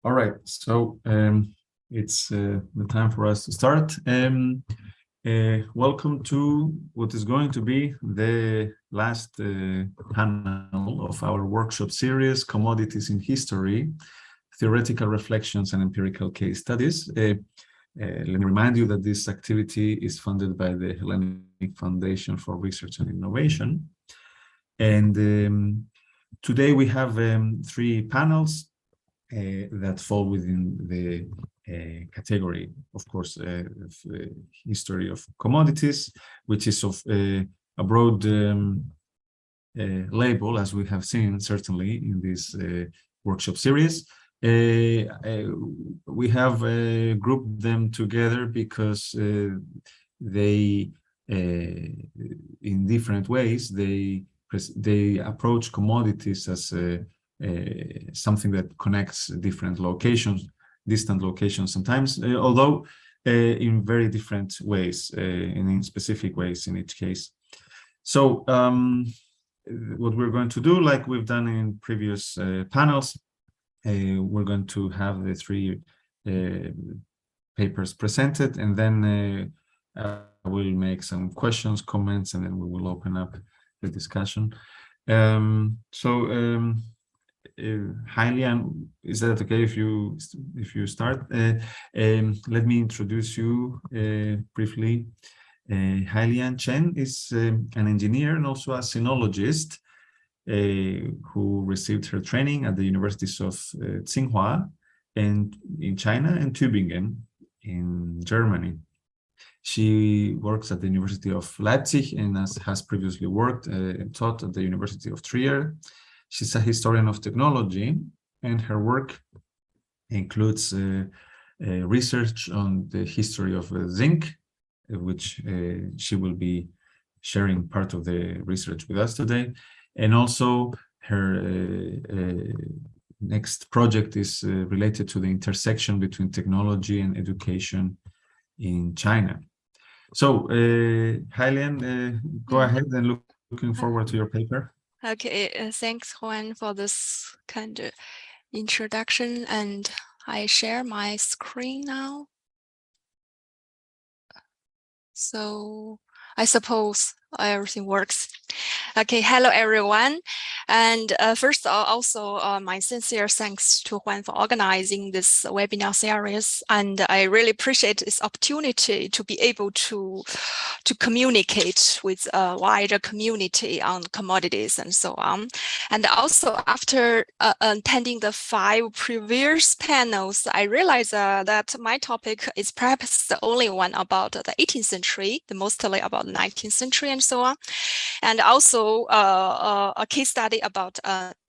All right, so it's the time for us to start. Welcome to what is going to be the last panel of our workshop series, Commodities in History, Theoretical Reflections and Empirical Case Studies. Let me remind you that this activity is funded by the Hellenic Foundation for Research and Innovation. And today we have three panels that fall within the category, of course, of history of commodities, which is of a broad label, as we have seen certainly in this workshop series. We have grouped them together because they, in different ways, they approach commodities as something that connects different locations, distant locations sometimes, although in very different ways, and in specific ways in each case. So what we're going to do, like we've done in previous panels, we're going to have the three papers presented, and then we'll make some questions, comments, and then we will open up the discussion. Hailian, is that okay if you start? Let me introduce you briefly. Hailian Chen is an engineer and also a sinologist who received her training at the universities of Tsinghua and in China and Tübingen in Germany. She works at the University of Leipzig and has previously worked and taught at the University of Trier. She's a historian of technology, and her work includes research on the history of zinc, which she will be sharing part of the research with us today. And also her next project is related to the intersection between technology and education in China. So, Hailian, go ahead and looking forward to your paper. Okay, thanks, Juan, for this kind of introduction. And I share my screen now. So I suppose everything works. Okay, hello everyone. And first also my sincere thanks to Juan for organizing this webinar series. And I really appreciate this opportunity to be able to communicate with a wider community on commodities and so on. And also after attending the 5 previous panels, I realized that my topic is perhaps the only one about the 18th century, mostly about the 19th century and so on. And also a case study about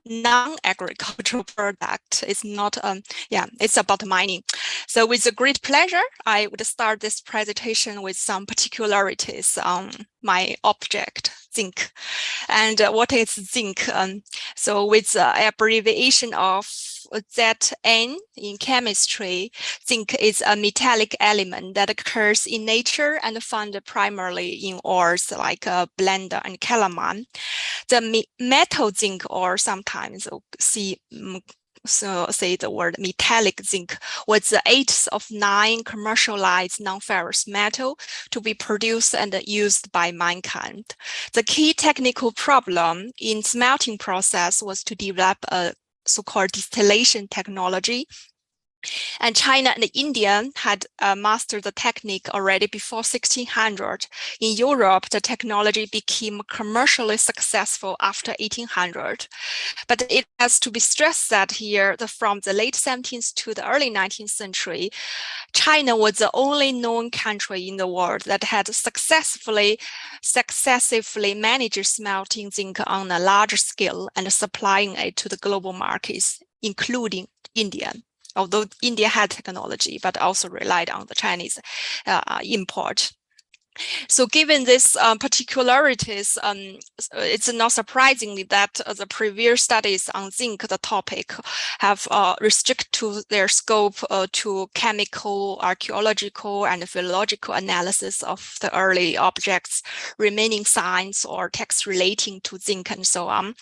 non-agricultural product. It's not, it's about mining. So with a great pleasure, I would start this presentation with some particularities on my object, zinc. And what is zinc? So with the abbreviation of Zn in chemistry, zinc is a metallic element that occurs in nature and found primarily in ores like blender and calamine. The metal zinc, or sometimes say the word metallic zinc, was the 8th of 9 commercialized non-ferrous metal to be produced and used by mankind. The key technical problem in smelting process was to develop a so-called distillation technology. And China and India had mastered the technique already before 1600. In Europe, the technology became commercially successful after 1800. But it has to be stressed that here, from the late 17th to the early 19th century, China was the only known country in the world that had successively managed smelting zinc on a large scale and supplying it to the global markets, including India. Although India had technology, but also relied on the Chinese import. So given these particularities, it's not surprisingly that the previous studies on zinc, the topic, have restricted to their scope to chemical, archaeological, and philological analysis of the early objects, remaining signs or texts relating to zinc and so on.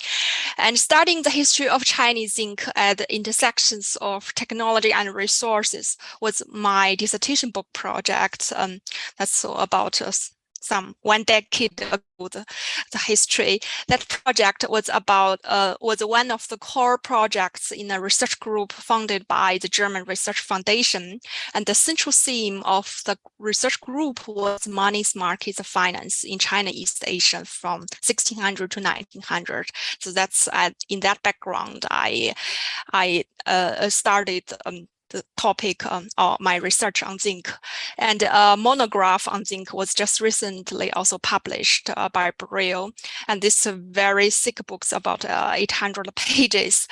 And studying the history of Chinese zinc at the intersections of technology and resources was my dissertation book project. That's about some 1 decade ago, the history. That project was about was one of the core projects in a research group funded by the German Research Foundation. And the central theme of the research group was money's markets of finance in China, East Asia from 1600 to 1900. So that's in that background, I started the topic or my research on zinc. And a monograph on zinc was just recently also published by Imperial. And this is very thick books, about 800 pages.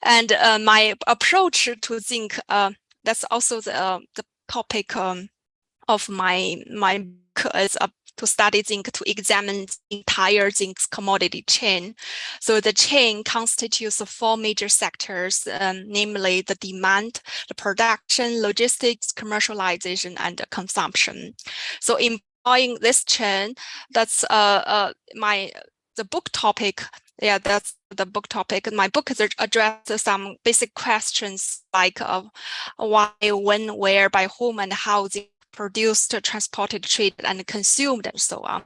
And my approach to zinc, that's also the topic of my book, is to study zinc, to examine the entire zinc's commodity chain. So the chain constitutes of 4 major sectors, namely the demand, the production, logistics, commercialization, and the consumption. So employing this chain, that's the book topic. Yeah, that's the book topic. My book addresses some basic questions like why, when, where, by whom, and how zinc produced, transported, traded, and consumed, and so on.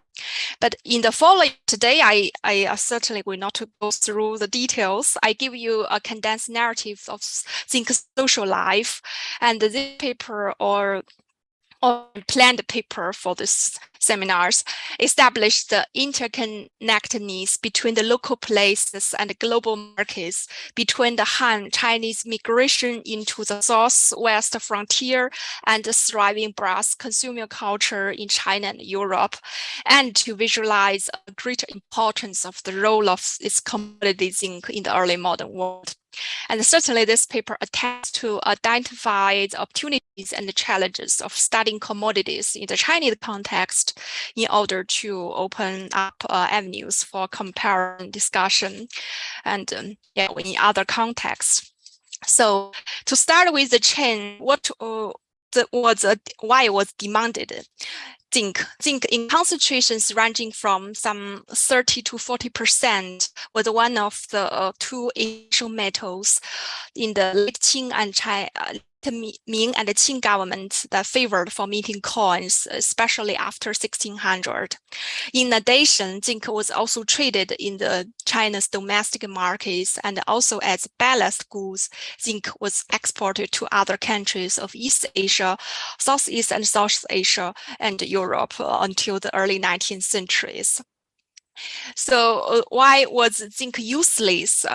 But in the following today, I certainly will not go through the details. I give you a condensed narrative of zinc's social life, and this paper or planned paper for this seminars established the interconnectedness between the local places and the global markets, between the Han Chinese migration into the southwest frontier and the thriving brass consumer culture in China and Europe, and to visualize a greater importance of the role of its commodity zinc in the early modern world. And certainly this paper attempts to identify the opportunities and the challenges of studying commodities in the Chinese context in order to open up avenues for comparison discussion and in other contexts. So to start with the chain, why it was demanded. Zinc in concentrations ranging from some 30 to 40% was one of the 2 initial metals in the late Qing and Ming and the Qing government that favored for minting coins, especially after 1600. In addition, zinc was also traded in the China's domestic markets, and also as ballast goods, zinc was exported to other countries of East Asia, Southeast and South Asia, and Europe until the early 19th centuries. So why was zinc useless?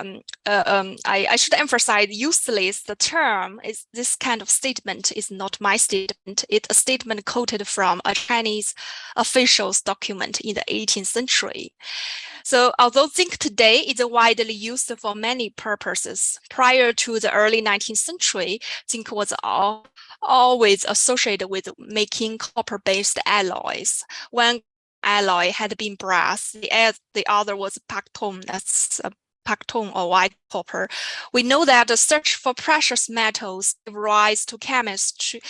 I should emphasize useless. The term is this kind of statement is not my statement. It's a statement quoted from a Chinese official's document in the 18th century. So although zinc today is widely used for many purposes, prior to the early 19th century, zinc was always associated with making copper-based alloys. One alloy had been brass, the other was pactone, that's pactone or white copper. We know that the search for precious metals gave rise to chemistry,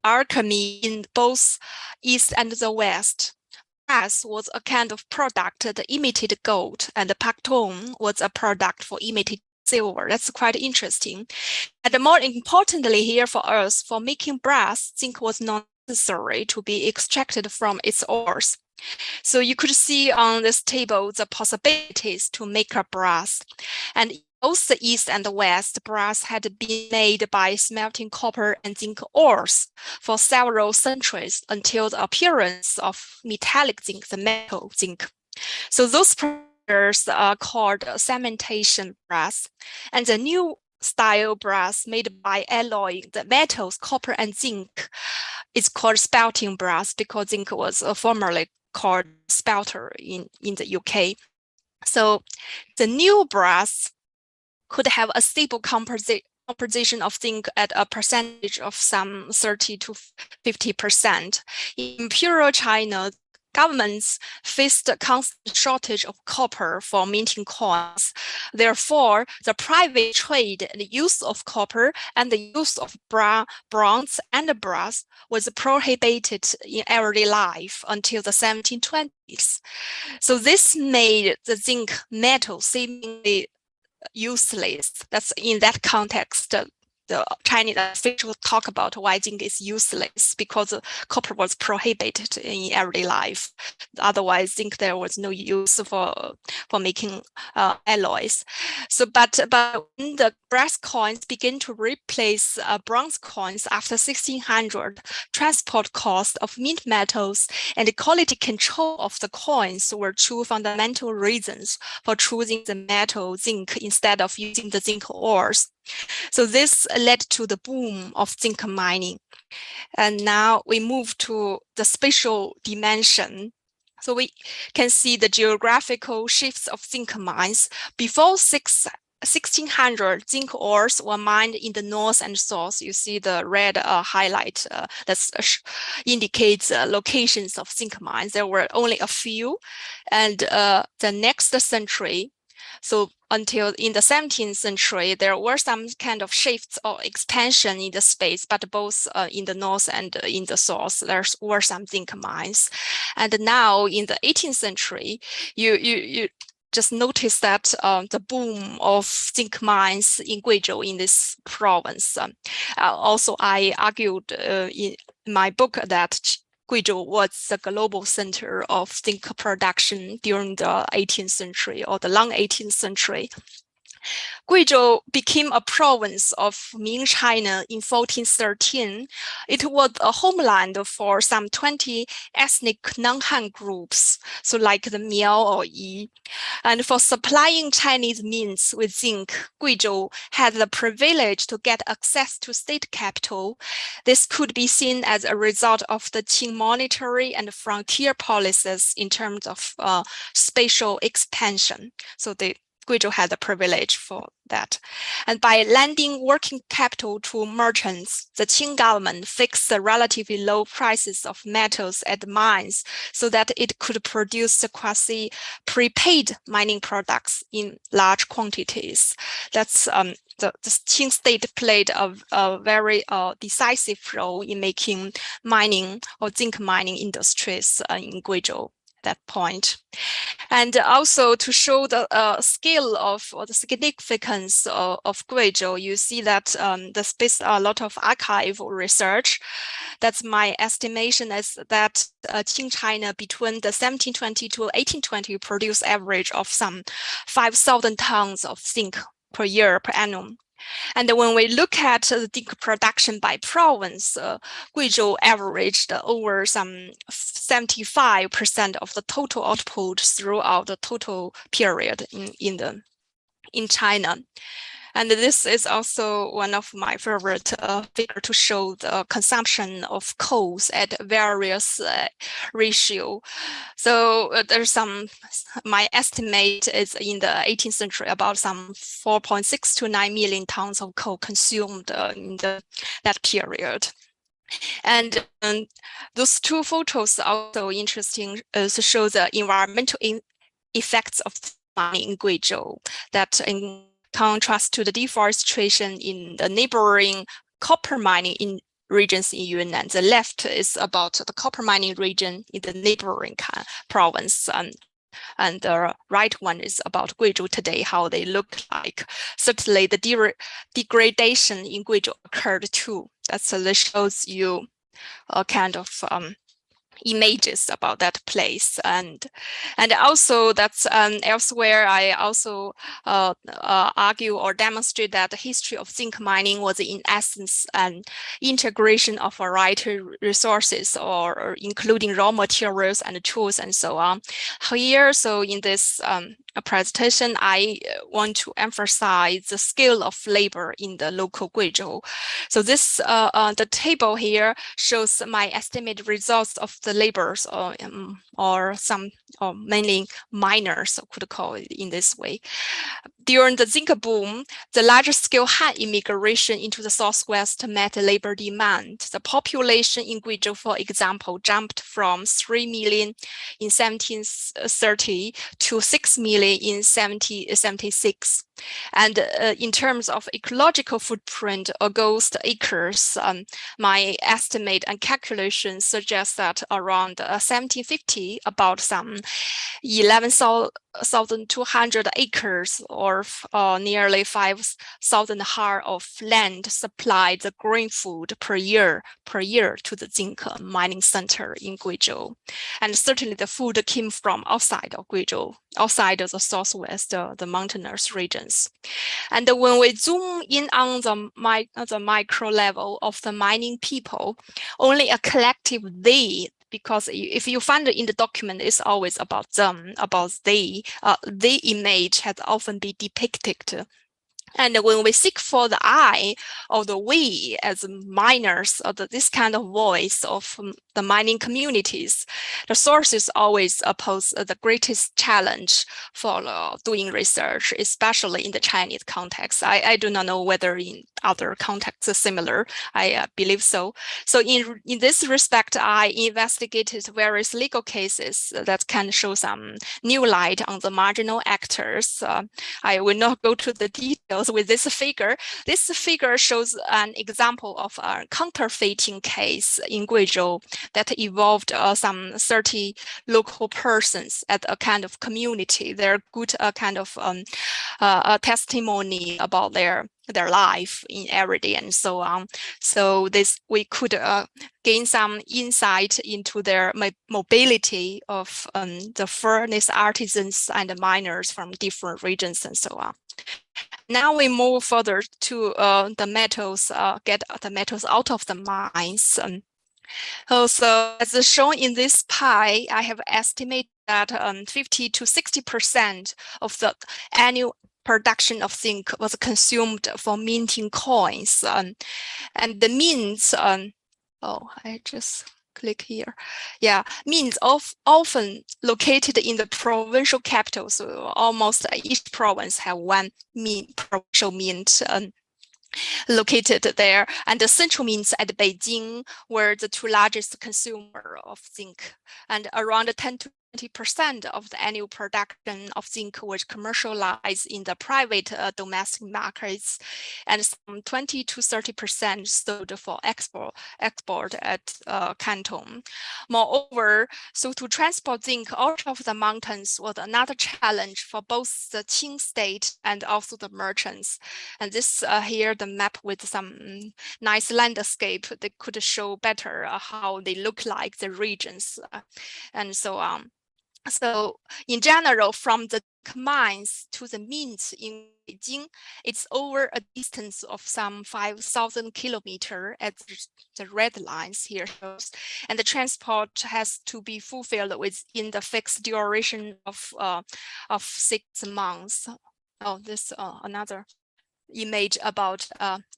alchemy in both East and the West. Brass was a kind of product that imitated gold, and the pactone was a product for imitating silver. That's quite interesting. And more importantly here for us, for making brass, zinc was not necessary to be extracted from its ores. So you could see on this table the possibilities to make a brass. And both the East and the West, brass had been made by smelting copper and zinc ores for several centuries until the appearance of metallic zinc, the metal zinc. So those procedures are called cementation brass. And the new style brass made by alloying the metals copper and zinc is called spelting brass, because zinc was formerly called spelter in the UK. So the new brass could have a stable composition composition of zinc at a percentage of some 30 to 50%. In Imperial China, governments faced a constant shortage of copper for minting coins. Therefore, the private trade and the use of copper and the use of bronze and brass was prohibited in everyday life until the 1720s. So this made the zinc metal seemingly useless. That's in that context, the Chinese officials talk about why zinc is useless, because copper was prohibited in everyday life. Otherwise, zinc there was no use for making alloys. So, but when the brass coins begin to replace bronze coins after 1600, transport cost of mint metals and the quality control of the coins were two fundamental reasons for choosing the metal zinc instead of using the zinc ores. So this led to the boom of zinc mining. And now we move to the spatial dimension. So we can see the geographical shifts of zinc mines. Before 1600, zinc ores were mined in the north and south. You see the red highlight that indicates locations of zinc mines. There were only a few. And the next century, so until in the 17th century, there were some kind of shifts or expansion in the space, but both in the north and in the south, there were some zinc mines. And now in the 18th century, you just notice that the boom of zinc mines in Guizhou in this province. Also, I argued in my book that Guizhou was the global center of zinc production during the 18th century or the long 18th century. Guizhou became a province of Ming China in 1413. It was a homeland for some 20 ethnic non-Han groups, so like the Miao or Yi. And for supplying Chinese mints with zinc, Guizhou had the privilege to get access to state capital. This could be seen as a result of the Qing monetary and frontier policies in terms of spatial expansion. So Guizhou had the privilege for that. And by lending working capital to merchants, the Qing government fixed the relatively low prices of metals at the mines so that it could produce the quasi-prepaid mining products in large quantities. That's the Qing state played a very decisive role in making mining or zinc mining industries in Guizhou at that point. And also to show the scale of or the significance of Guizhou, you see that there's a lot of archival research. That's my estimation is that Qing China between the 1720 to 1820 produced average of some 5,000 tons of zinc per year per annum. And when we look at the zinc production by province, Guizhou averaged over some 75% of the total output throughout the total period in China. And this is also one of my favorite figures to show the consumption of coals at various ratio. So there's my estimate is in the 18th century, about some 4.6 to 9 million tons of coal consumed in that period. And those two photos are also interesting to show the environmental effects of mining in Guizhou, that in contrast to the deforestation in the neighboring copper mining in regions in Yunnan. The left is about the copper mining region in the neighboring province, and the right one is about Guizhou today, how they look like. Certainly the degradation in Guizhou occurred too. That shows you a kind of images about that place, and also that's elsewhere I also argue or demonstrate that the history of zinc mining was in essence an integration of a variety of resources or including raw materials and tools and so on. Here, so in this presentation, I want to emphasize the scale of labor in the local Guizhou. So this the table here shows my estimated results of the labors or some or mainly miners, so could call it in this way. During the zinc boom, the large-scale Han immigration into the southwest met labor demand. The population in Guizhou, for example, jumped from 3 million in 1730 to 6 million in 1776. And in terms of ecological footprint, ghost acres, my estimate and calculation suggests that around 1750, about some 11,200 acres or nearly 5,000 ha of land supplied the grain food per year to the zinc mining center in Guizhou. And certainly the food came from outside of Guizhou, outside of the southwest, the mountainous regions. And when we zoom in on the micro level of the mining people, only a collective they, because if you find it in the document, it's always about them, about they image has often been depicted. And when we seek for the I or the we as miners, or this kind of voice of the mining communities, the sources always pose the greatest challenge for doing research, especially in the Chinese context. I do not know whether in other contexts are similar. I believe so. So in this respect, I investigated various legal cases that can show some new light on the marginal actors. I will not go to the details with this figure. This figure shows an example of a counterfeiting case in Guizhou that involved some 30 local persons at a kind of community. They're good kind of a testimony about their life in everyday and so on. So we could gain some insight into their mobility of the furnace artisans and miners from different regions and so on. Now we move further to the metals, get the metals out of the mines. So as shown in this pie, I have estimated that 50 to 60% of the annual production of zinc was consumed for minting coins. And the means, I just click here. Yeah, means often located in the provincial capital. So almost each province have one provincial mint located there, and the central mints at Beijing were the two largest consumer of zinc, and around 10 to 20% of the annual production of zinc was commercialized in the private domestic markets, and some 20 to 30% sold for export at Canton. Moreover, so to transport zinc out of the mountains was another challenge for both the Qing state and also the merchants. And this here, the map with some nice landscape that could show better how they look like, the regions and so on. So in general, from the mines to the mints in Beijing, it's over a distance of some 5,000 kilometers, as the red lines here shows, and the transport has to be fulfilled within the fixed duration of 6 months. Oh, this another image about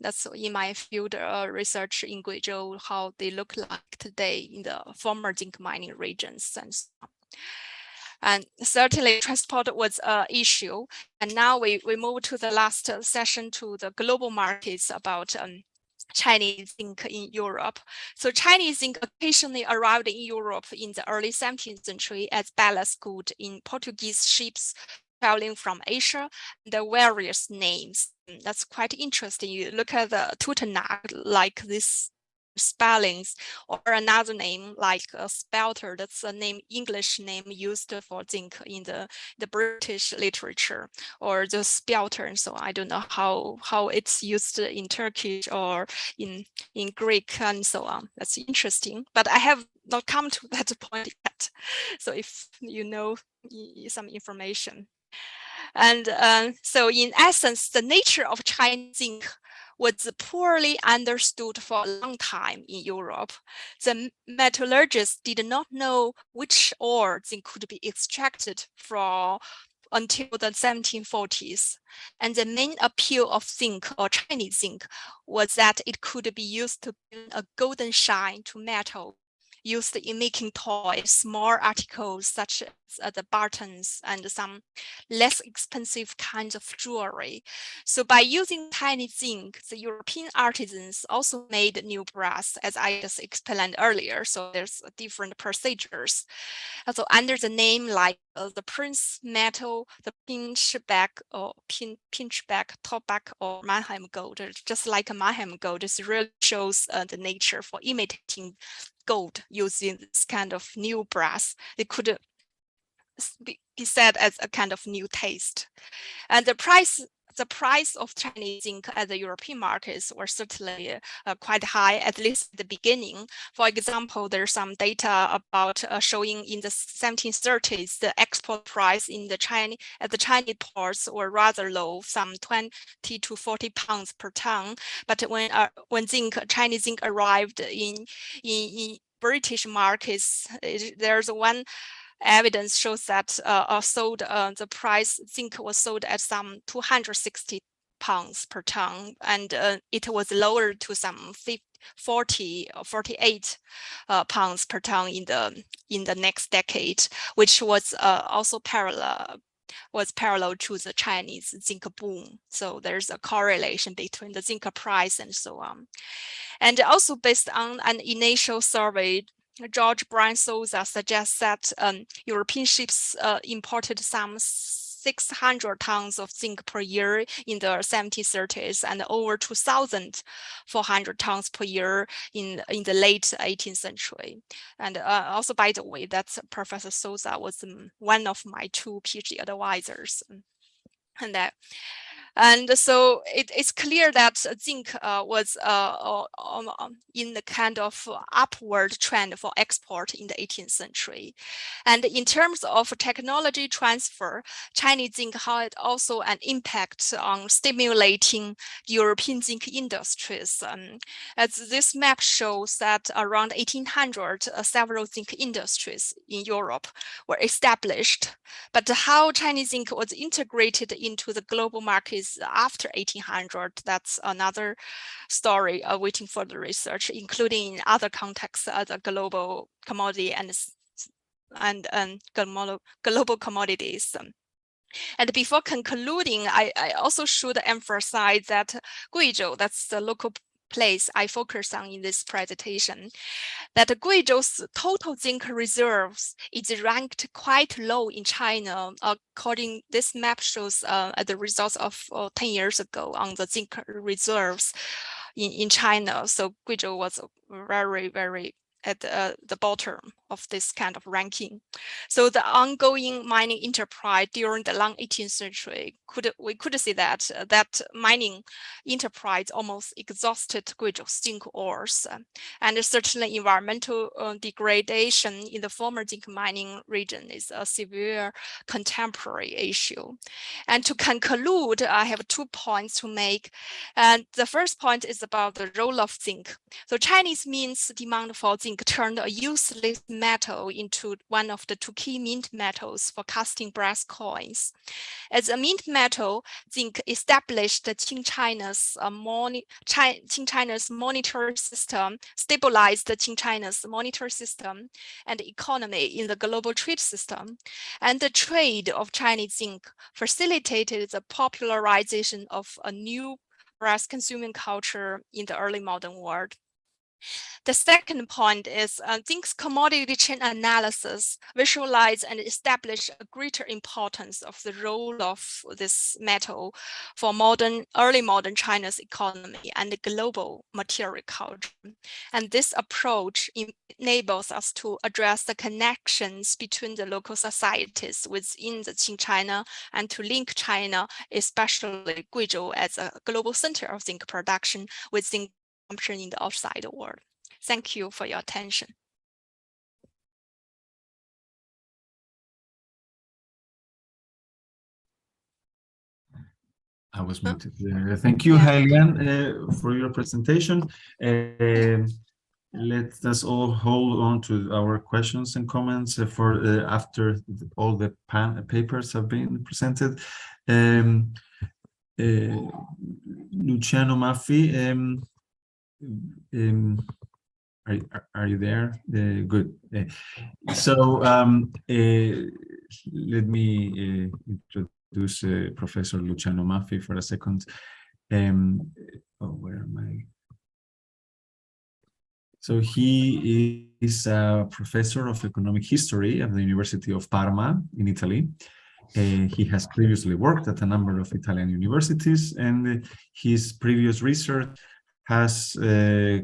that's in my field research in Guizhou, how they look like today in the former zinc mining regions and so on. And certainly transport was an issue. And now we move to the last session to the global markets about Chinese zinc in Europe. So Chinese zinc occasionally arrived in Europe in the early 17th century as ballast good in Portuguese ships traveling from Asia. The various names. That's quite interesting. You look at the Tutanag, like this spellings, or another name like a spelter. That's a name, English name used for zinc in the British literature, or the spelter. And so I don't know how it's used in Turkish or in Greek and so on. That's interesting, but I have not come to that point yet. So if you know some information. And so in essence, the nature of Chinese zinc was poorly understood for a long time in Europe. The metallurgists did not know which ore zinc could be extracted from until the 1740s. And the main appeal of zinc, or Chinese zinc, was that it could be used to bring a golden shine to metal, used in making toys, small articles such as the buttons and some less expensive kinds of jewelry. So by using tiny zinc, the European artisans also made new brass, as I just explained earlier. So there's different procedures. Also under the name like the Prince metal, the pinchback or pinchback, topback, or Mannheim gold, just like a Mannheim gold, this really shows the nature for imitating gold using this kind of new brass. It could be said as a kind of new taste. And the price of Chinese zinc at the European markets were certainly quite high, at least at the beginning. For example, there's some data about showing in the 1730s, the export price in the Chinese ports were rather low, some 20 to 40 pounds per ton. But when Chinese zinc arrived in British markets, there's one evidence shows that the price zinc was sold at some 260 pounds per ton, and it was lowered to some 40 or 48 pounds per ton in the next decade, which was also parallel to the Chinese zinc boom. So there's a correlation between the zinc price and so on. And also based on an initial survey, George Brian Souza suggests that European ships imported some 600 tons of zinc per year in the 1730s and over 2,400 tons per year in the late 18th century. And also, by the way, that's Professor Souza was one of my 2 PhD advisors. And so it's clear that zinc was in the kind of upward trend for export in the 18th century. And in terms of technology transfer, Chinese zinc had also an impact on stimulating European zinc industries. As this map shows that around 1800, several zinc industries in Europe were established. But how Chinese zinc was integrated into the global markets after 1800, that's another story waiting for the research, including in other contexts, the global commodity and global commodities. And before concluding, I also should emphasize that Guizhou, that's the local place I focus on in this presentation, that Guizhou's total zinc reserves is ranked quite low in China. According, this map shows the results of 10 years ago on the zinc reserves in China. So Guizhou was very, very at the bottom of this kind of ranking. So the ongoing mining enterprise during the long 18th century, we could see that that mining enterprise almost exhausted Guizhou's zinc ores. And certainly environmental degradation in the former zinc mining region is a severe contemporary issue. And to conclude, I have 2 points to make. And the first point is about the role of zinc. So Chinese means demand for zinc turned a useless metal into one of the 2 key mint metals for casting brass coins. As a mint metal, zinc established Qing China's monetary system, stabilized Qing China's monetary system and economy in the global trade system. And the trade of Chinese zinc facilitated the popularization of a new brass consuming culture in the early modern world. The second point is zinc's commodity chain analysis visualize and establish a greater importance of the role of this metal for early modern China's economy and the global material culture. And this approach enables us to address the connections between the local societies within the Qing China and to link China, especially Guizhou, as a global center of zinc production with zinc consumption in the outside world. Thank you for your attention. I was muted. Thank you, Hailian, for your presentation. Let us all hold on to our questions and comments for after all the papers have been presented. Luciano, Maffi, are you there? Good. So let me introduce Professor Luciano Maffi for a second. Where am I? So he is a professor of economic history at the University of Parma in Italy. He has previously worked at a number of Italian universities, and his previous research has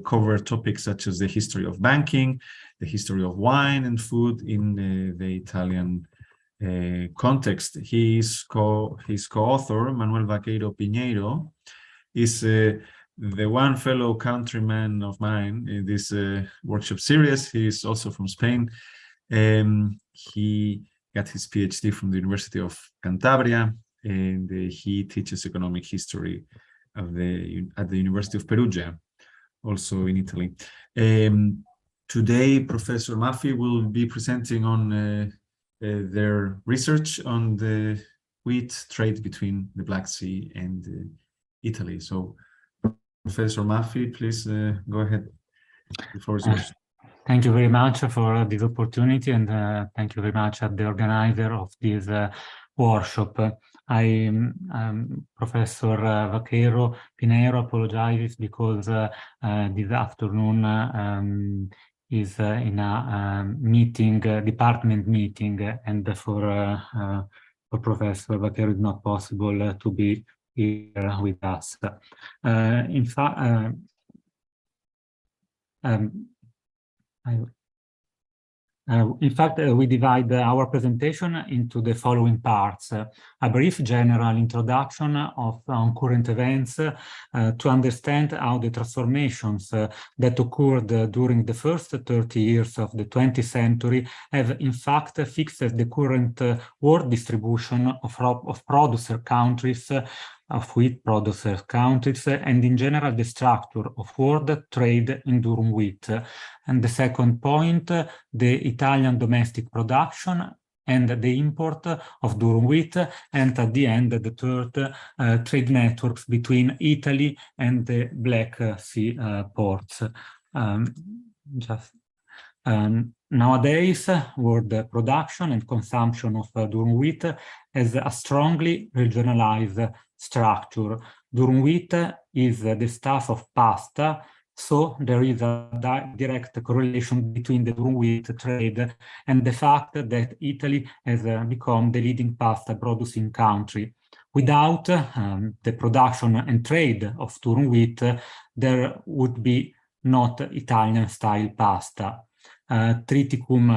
covered topics such as the history of banking, the history of wine and food in the Italian context. His co-author, Manuel Vaquero Piñeiro, is the one fellow countryman of mine in this workshop series. He is also from Spain. He got his PhD from the University of Cantabria, and he teaches economic history at the University of Perugia, also in Italy. Today, Professor Maffi will be presenting on their research on the wheat trade between the Black Sea and Italy. So, Professor Maffi, please go ahead. The floor is yours. Thank you very much for this opportunity, and thank you very much at the organizer of this workshop. Professor Vaquero Piñeiro apologizes because this afternoon is in a meeting, department meeting, and for Professor Vaquero it's not possible to be here with us. In fact, we divide our presentation into the following parts. A brief general introduction on current events to understand how the transformations that occurred during the first 30 years of the 20th century have in fact fixed the current world distribution of producer countries, of wheat producer countries, and in general the structure of world trade in durum wheat. And the second point, the Italian domestic production and the import of durum wheat, and at the end, the third, trade networks between Italy and the Black Sea ports. Nowadays, world production and consumption of durum wheat has a strongly regionalized structure. Durum wheat is the stuff of pasta, so there is a direct correlation between the durum wheat trade and the fact that Italy has become the leading pasta producing country. Without the production and trade of durum wheat, there would be not Italian-style pasta. Triticum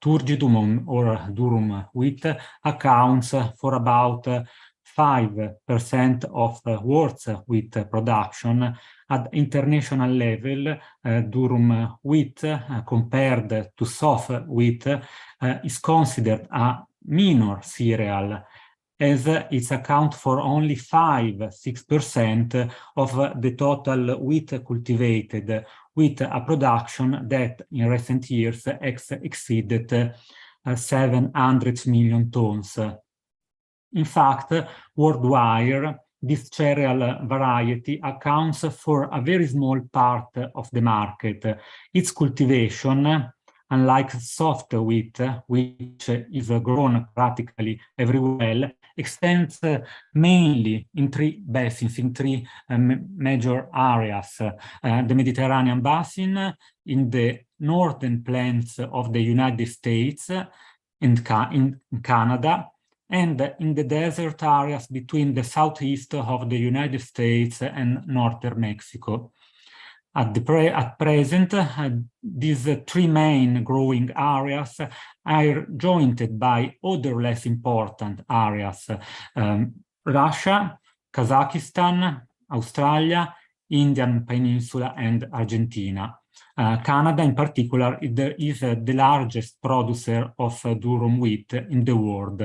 turgidum or durum wheat accounts for about 5% of world's wheat production. At international level, durum wheat compared to soft wheat is considered a minor cereal, as it accounts for only 5–6% of the total wheat cultivated, with a production that in recent years exceeded 700 million tons. In fact, worldwide, this cereal variety accounts for a very small part of the market. Its cultivation, unlike soft wheat, which is grown practically everywhere, extends mainly in three basins, in three major areas. The Mediterranean basin, in the northern plains of the United States, in Canada, and in the desert areas between the southeast of the United States and northern Mexico. At present, these three main growing areas are joined by other less important areas: Russia, Kazakhstan, Australia, Indian Peninsula, and Argentina. Canada, in particular, is the largest producer of durum wheat in the world.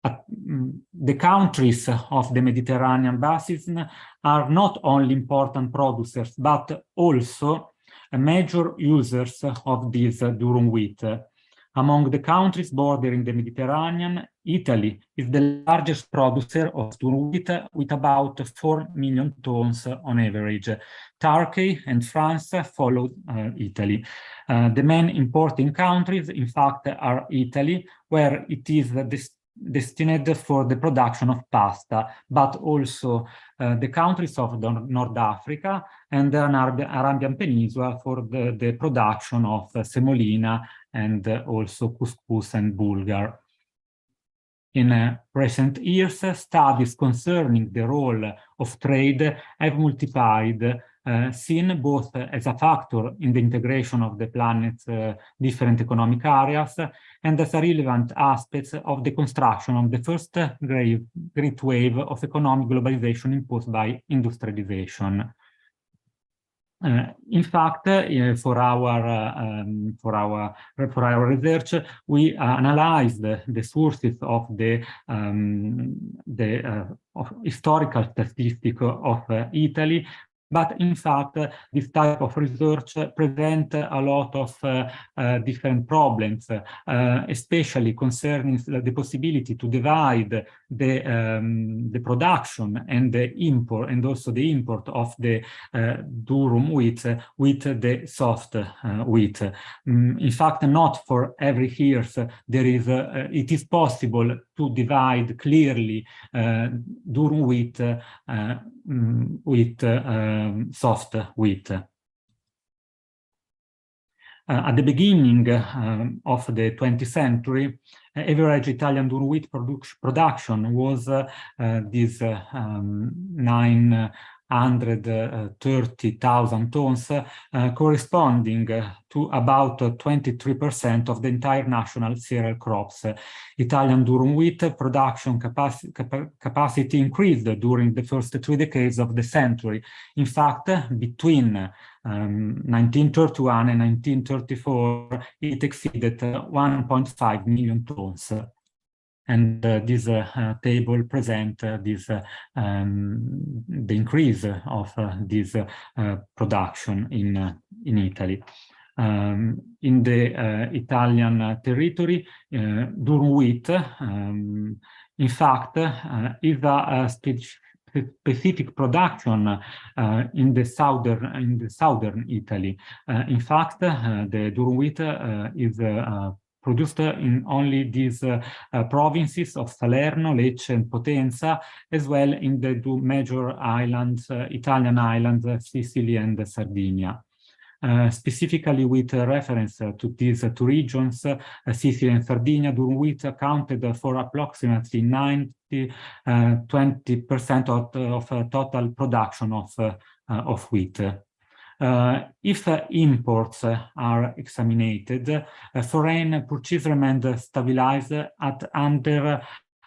The countries of the Mediterranean basin are not only important producers, but also major users of this durum wheat. Among the countries bordering the Mediterranean, Italy is the largest producer of durum wheat with about 4 million tons on average. Turkey and France followed Italy. The main importing countries, in fact, are Italy, where it is destined for the production of pasta, but also the countries of North Africa and the Arabian Peninsula for the production of semolina and also couscous and bulgur. In recent years, studies concerning the role of trade have multiplied, seen both as a factor in the integration of the planet's different economic areas and as a relevant aspect of the construction of the first great wave of economic globalization imposed by industrialization. In fact, for our research, we analyzed the sources of the historical statistics of Italy. But in fact, this type of research presents a lot of different problems, especially concerning the possibility to divide the production and the import, and also the import of the durum wheat with the soft wheat. In fact, not for every year there is. It is possible to divide clearly durum wheat with soft wheat. At the beginning of the 20th century, average Italian durum wheat production was this 930,000 tons, corresponding to about 23% of the entire national cereal crops. Italian durum wheat production capacity increased during the first 3 decades of the century. In fact, between 1931 and 1934, it exceeded 1.5 million tons. And this table presents the increase of this production in Italy. In the Italian territory, durum wheat, in fact, is a specific production in the southern Italy. In fact, the durum wheat is produced in only these provinces of Salerno, Lecce, and Potenza, as well in the 2 major islands, Italian islands, Sicily and Sardinia. Specifically with reference to these 2 regions, Sicily and Sardinia, durum wheat accounted for approximately 20% of total production of wheat. If imports are examined, foreign purchase remained stabilized at under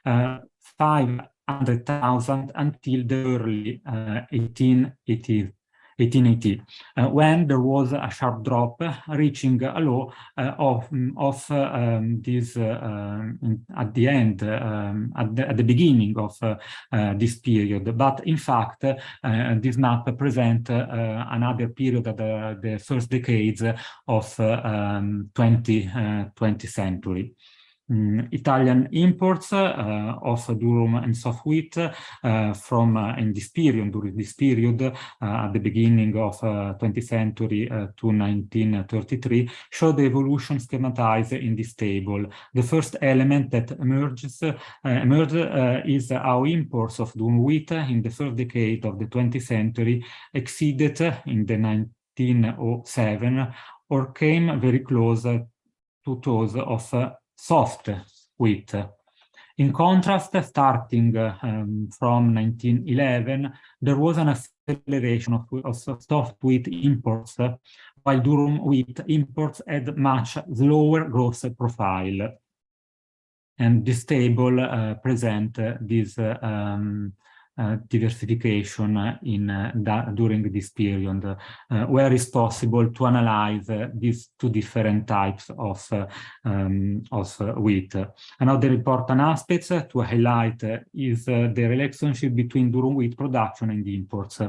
500,000 until the early 1880s. When there was a sharp drop, reaching a low of this at the end, at the beginning of this period. But in fact, this map presents another period at the first decades of 20th century. Italian imports of durum and soft wheat during this period at the beginning of 20th century to 1933 show the evolution schematized in this table. The first element that emerged is how imports of durum wheat in the first decade of the 20th century exceeded in the 1907 or came very close to those of soft wheat. In contrast, starting from 1911, there was an acceleration of soft wheat imports, while durum wheat imports had much slower growth profile. And this table presents this diversification during this period, where it's possible to analyze these 2 different types of wheat. Another important aspect to highlight is the relationship between durum wheat production and imports.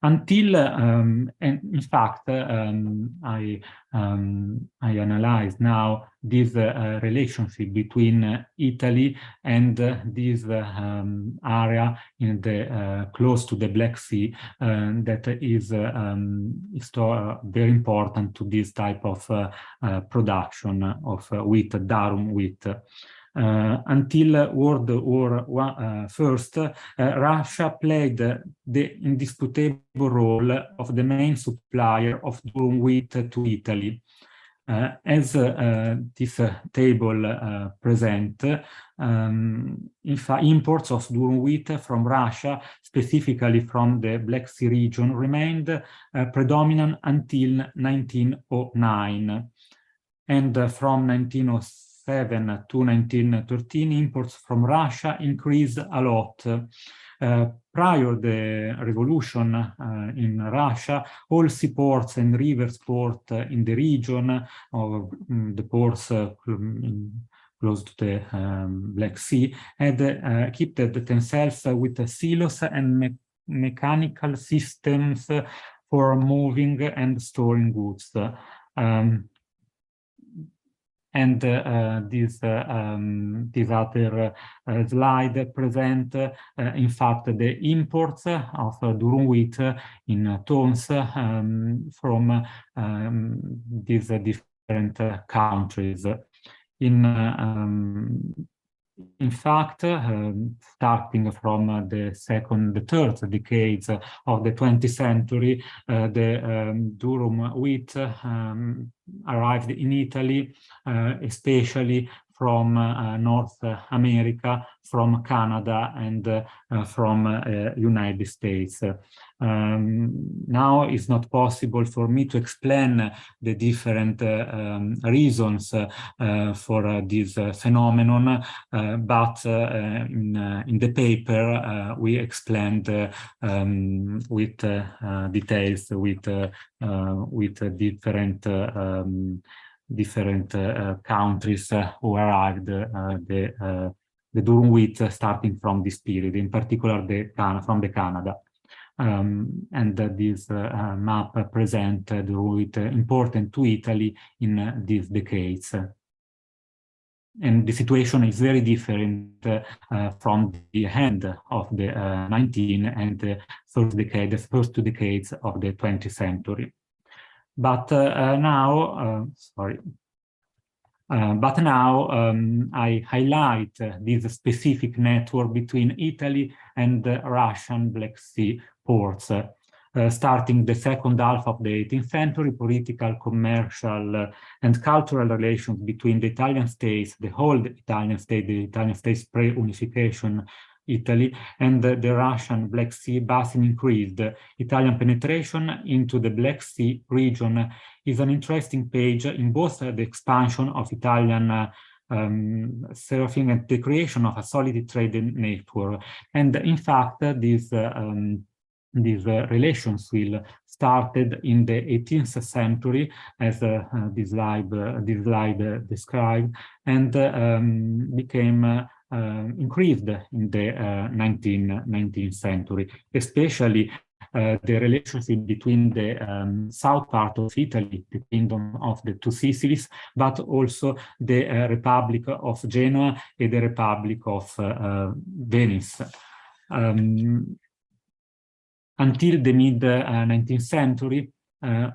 Until, and in fact, I analyze now this relationship between Italy and this area in the close to the Black Sea that is very important to this type of production of wheat, durum wheat. Until World War I, Russia played the indisputable role of the main supplier of durum wheat to Italy. As this table presents, in fact, imports of durum wheat from Russia, specifically from the Black Sea region, remained predominant until 1909. And from 1907 to 1913, imports from Russia increased a lot. Prior to the revolution in Russia, all seaports and river ports in the region, or the ports close to the Black Sea, had equipped themselves with silos and mechanical systems for moving and storing goods. And this other slide present, in fact, the imports of durum wheat in tons from these different countries. In fact, starting from the third decades of the 20th century, the durum wheat arrived in Italy, especially from North America, from Canada, and from United States. Now it's not possible for me to explain the different reasons for this phenomenon, but in the paper we explained with details, with different countries who arrived the durum wheat starting from this period, in particular from the Canada. And this map presents the durum wheat important to Italy in these decades. And the situation is very different from the end of the 19th and the first two decades of the 20th century. But now, I highlight this specific network between Italy and the Russian Black Sea ports. Starting the second half of the 18th century, political, commercial, and cultural relations between the Italian states, the whole Italian states pre-unification Italy, and the Russian Black Sea basin increased. Italian penetration into the Black Sea region is an interesting page in both the expansion of Italian surfing and the creation of a solid trade network. And in fact, these relations will started in the 18th century, as this slide described, and became increased in the 19th century, especially the relationship between the south part of Italy, the Kingdom of the Two Sicilies, but also the Republic of Genoa and the Republic of Venice. Until the mid-19th century,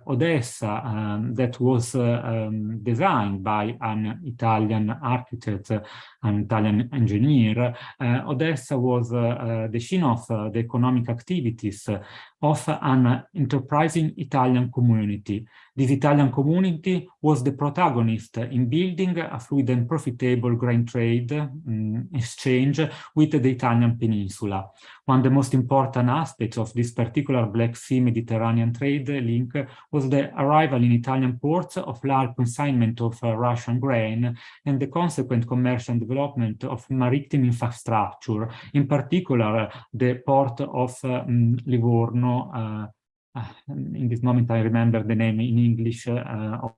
Odessa, that was designed by an Italian architect, an Italian engineer, Odessa was the scene of the economic activities of an enterprising Italian community. This Italian community was the protagonist in building a fluid and profitable grain trade exchange with the Italian peninsula. One of the most important aspects of this particular Black Sea Mediterranean trade link was the arrival in Italian ports of large consignment of Russian grain and the consequent commercial development of maritime infrastructure, in particular the port of Livorno. In this moment I remember the name in English of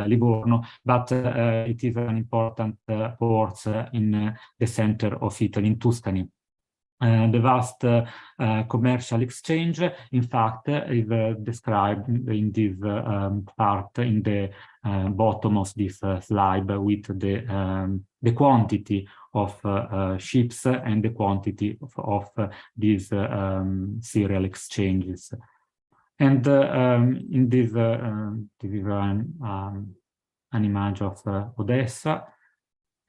Livorno, but it is an important port in the center of Italy, in Tuscany. The vast commercial exchange, in fact, is described in this part in the bottom of this slide, with the quantity of ships and the quantity of these serial exchanges. And in this, this is an image of Odessa.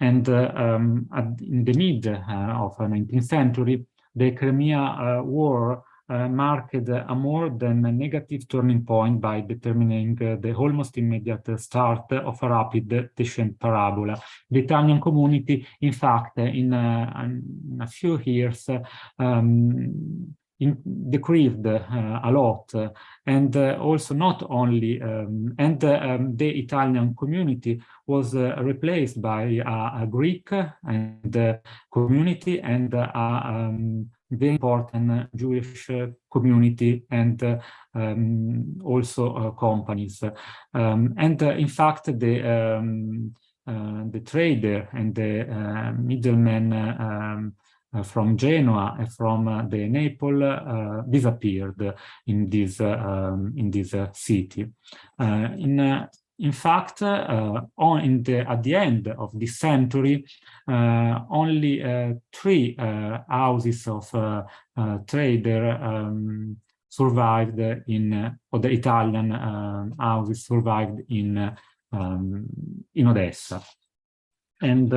And in the mid of the 19th century, the Crimea War marked a more than a negative turning point by determining the almost immediate start of a rapid descent parabola. The Italian community, in fact, in a few years, decreased a lot, and also not only, the Italian community was replaced by a Greek and community and a very important Jewish community, and also companies. In fact, the trader and the middlemen from Genoa and from the Naples disappeared in this city. In fact, at the end of this century, only 3 houses of trader survived or the Italian houses survived in Odessa. And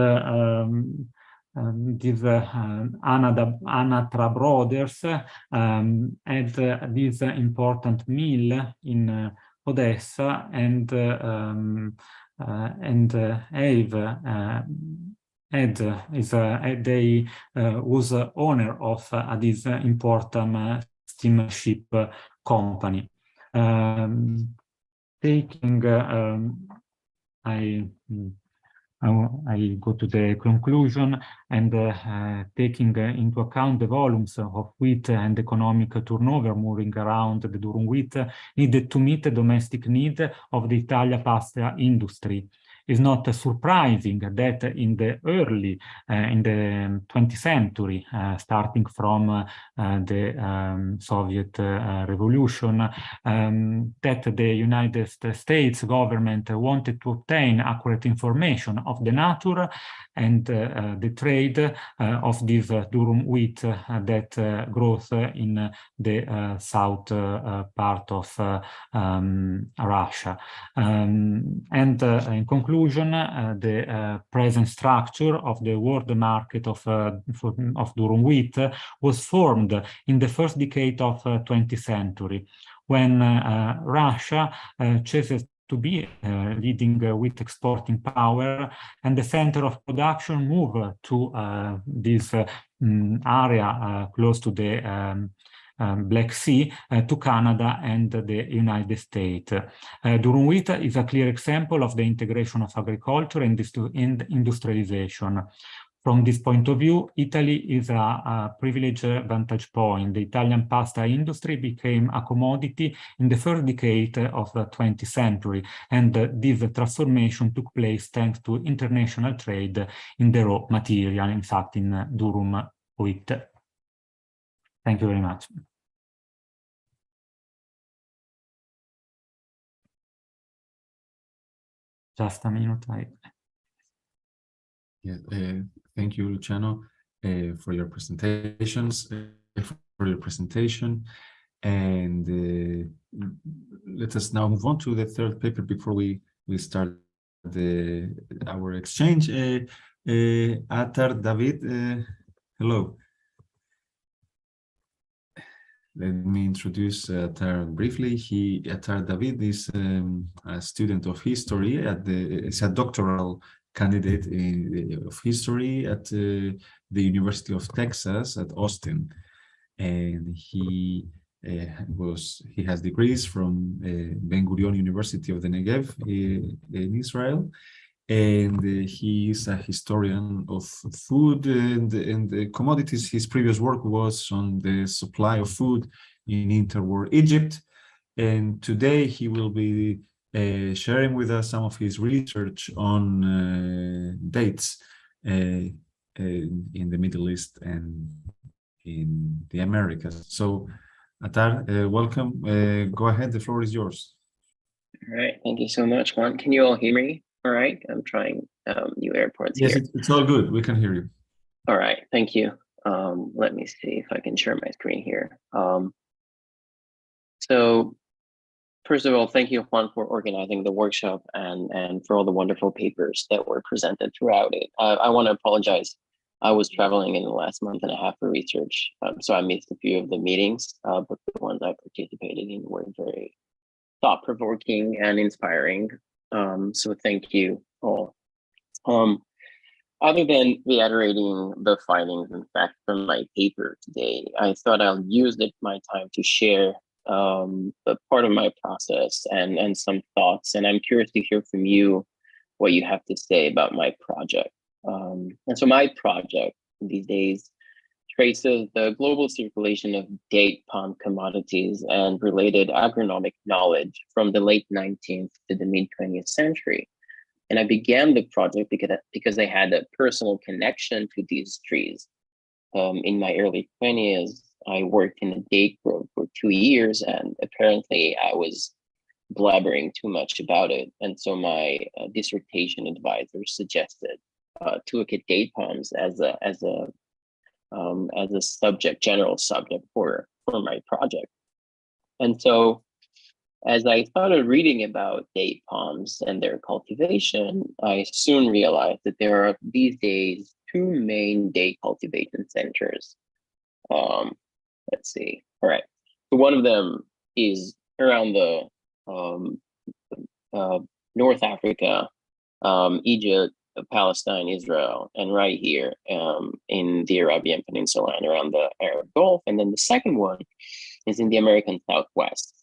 these Atar brothers had this important mill in Odessa, and they was owner of this important steamship company. I go to the conclusion, and taking into account the volumes of wheat and economic turnover moving around the durum wheat needed to meet the domestic need of the Italian pasta industry. It's not surprising that in the early, in the 20th century, starting from the Soviet Revolution, that the United States government wanted to obtain accurate information of the nature and the trade of this durum wheat that grows in the south part of Russia. And in conclusion, the present structure of the world market of durum wheat was formed in the first decade of 20th century, when Russia chooses to be leading wheat exporting power, and the center of production moved to this area close to the Black Sea, to Canada and the United States. Durum wheat is a clear example of the integration of agriculture and industrialization. From this point of view, Italy is a privileged vantage point. The Italian pasta industry became a commodity in the first decade of the 20th century, and this transformation took place thanks to international trade in the raw material, in fact, in durum wheat. Thank you very much. Just a minute. Yeah, thank you, Luciano, for your presentations, and let us now move on to the third paper before we start our exchange. Atar David, hello. Let me introduce Atar briefly. Atar David is a student of history is a doctoral candidate of history at the University of Texas at Austin, and he has degrees from Ben Gurion University of the Negev in Israel, and he is a historian of food and commodities. His previous work was on the supply of food in interwar Egypt, and today he will be sharing with us some of his research on dates in the Middle East and in the Americas. So, Atar, welcome. Go ahead. The floor is yours. All right. Thank you so much, Juan. Can you all hear me? All right. I'm trying new airports Yes, here. it's all good. We can hear you. All right. Thank you. Let me see if I can share my screen here. So first of all, thank you, Juan, for organizing the workshop and for all the wonderful papers that were presented throughout it. I want to apologize. I was traveling in the last month and a half for research, so I missed a few of the meetings, but the ones I participated in were very thought-provoking and inspiring. So thank you all. Other than reiterating the findings and facts from my paper today, I thought I'll use my time to share the part of my process and some thoughts. And I'm curious to hear from you what you have to say about my project. And so my project these days traces the global circulation of date palm commodities and related agronomic knowledge from the late 19th to the mid 20th century. And I began the project because I had a personal connection to these trees. In my early 20s, I worked in a date grove for 2 years, and apparently I was blabbering too much about it. And so my dissertation advisor suggested to look at date palms as a subject, general subject for my project. And so as I started reading about date palms and their cultivation, I soon realized that there are these days 2 main date cultivation centers. Let's see. All right. So one of them is around the North Africa, Egypt, Palestine, Israel, and right here in the Arabian Peninsula and around the Arab Gulf. And then the second one is in the American Southwest.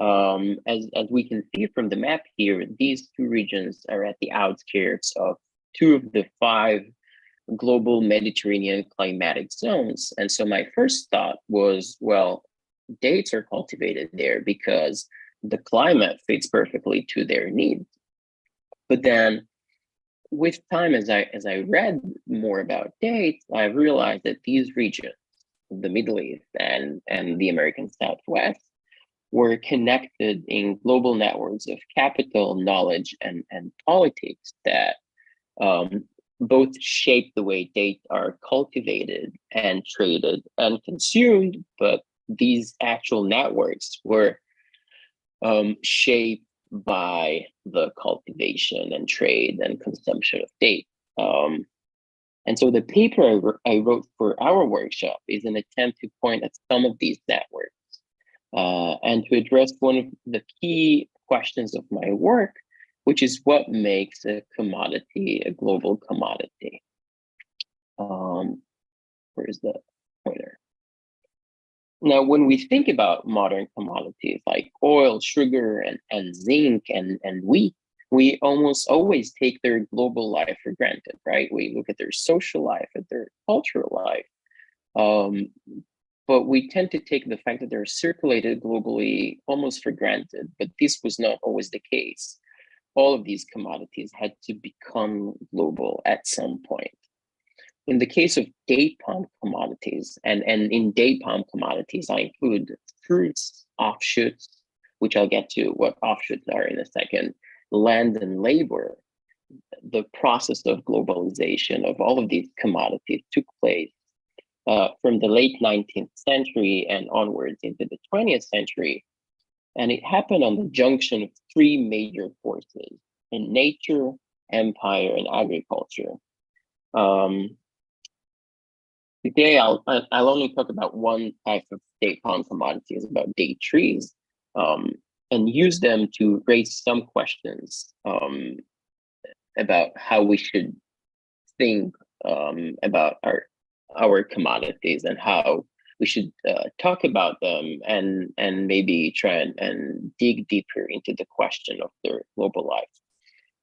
As we can see from the map here, these 2 regions are at the outskirts of 2 of the 5 global Mediterranean climatic zones. And so my first thought was, well, dates are cultivated there because the climate fits perfectly to their needs. But then with time, as I read more about dates, I realized that these regions, the Middle East and the American Southwest, were connected in global networks of capital, knowledge, and politics that both shape the way dates are cultivated and traded and consumed, but these actual networks were shaped by the cultivation and trade and consumption of date. And so the paper I wrote for our workshop is an attempt to point at some of these networks and to address one of the key questions of my work, which is what makes a commodity a global commodity. Where's the pointer? Now, when we think about modern commodities like oil, sugar, and zinc and wheat, we almost always take their global life for granted, right? We look at their social life, at their cultural life. But we tend to take the fact that they're circulated globally almost for granted, but this was not always the case. All of these commodities had to become global at some point. In the case of date palm commodities, and in date palm commodities, I include fruits, offshoots, which I'll get to what offshoots are in a second, land and labor. The process of globalization of all of these commodities took place from the late 19th century and onwards into the 20th century. And it happened on the junction of 3 major forces in nature, empire, and agriculture. Today, I'll only talk about one type of date palm commodities, about date trees, and use them to raise some questions about how we should think about our commodities and how we should talk about them and maybe try and dig deeper into the question of their global life.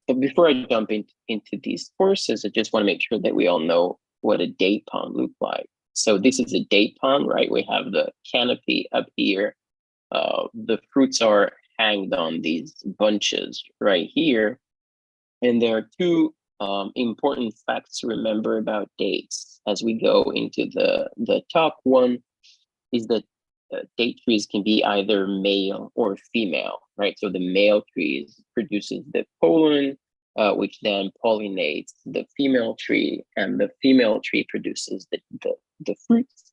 But before I jump into these forces, I just want to make sure that we all know what a date palm looks like. So this is a date palm, right? We have the canopy up here. The fruits are hanged on these bunches right here. And there are 2 important facts to remember about dates. as we go into the top one is that date trees can be either male or female, right? So the male tree produces the pollen, which then pollinates the female tree, and the female tree produces the fruits.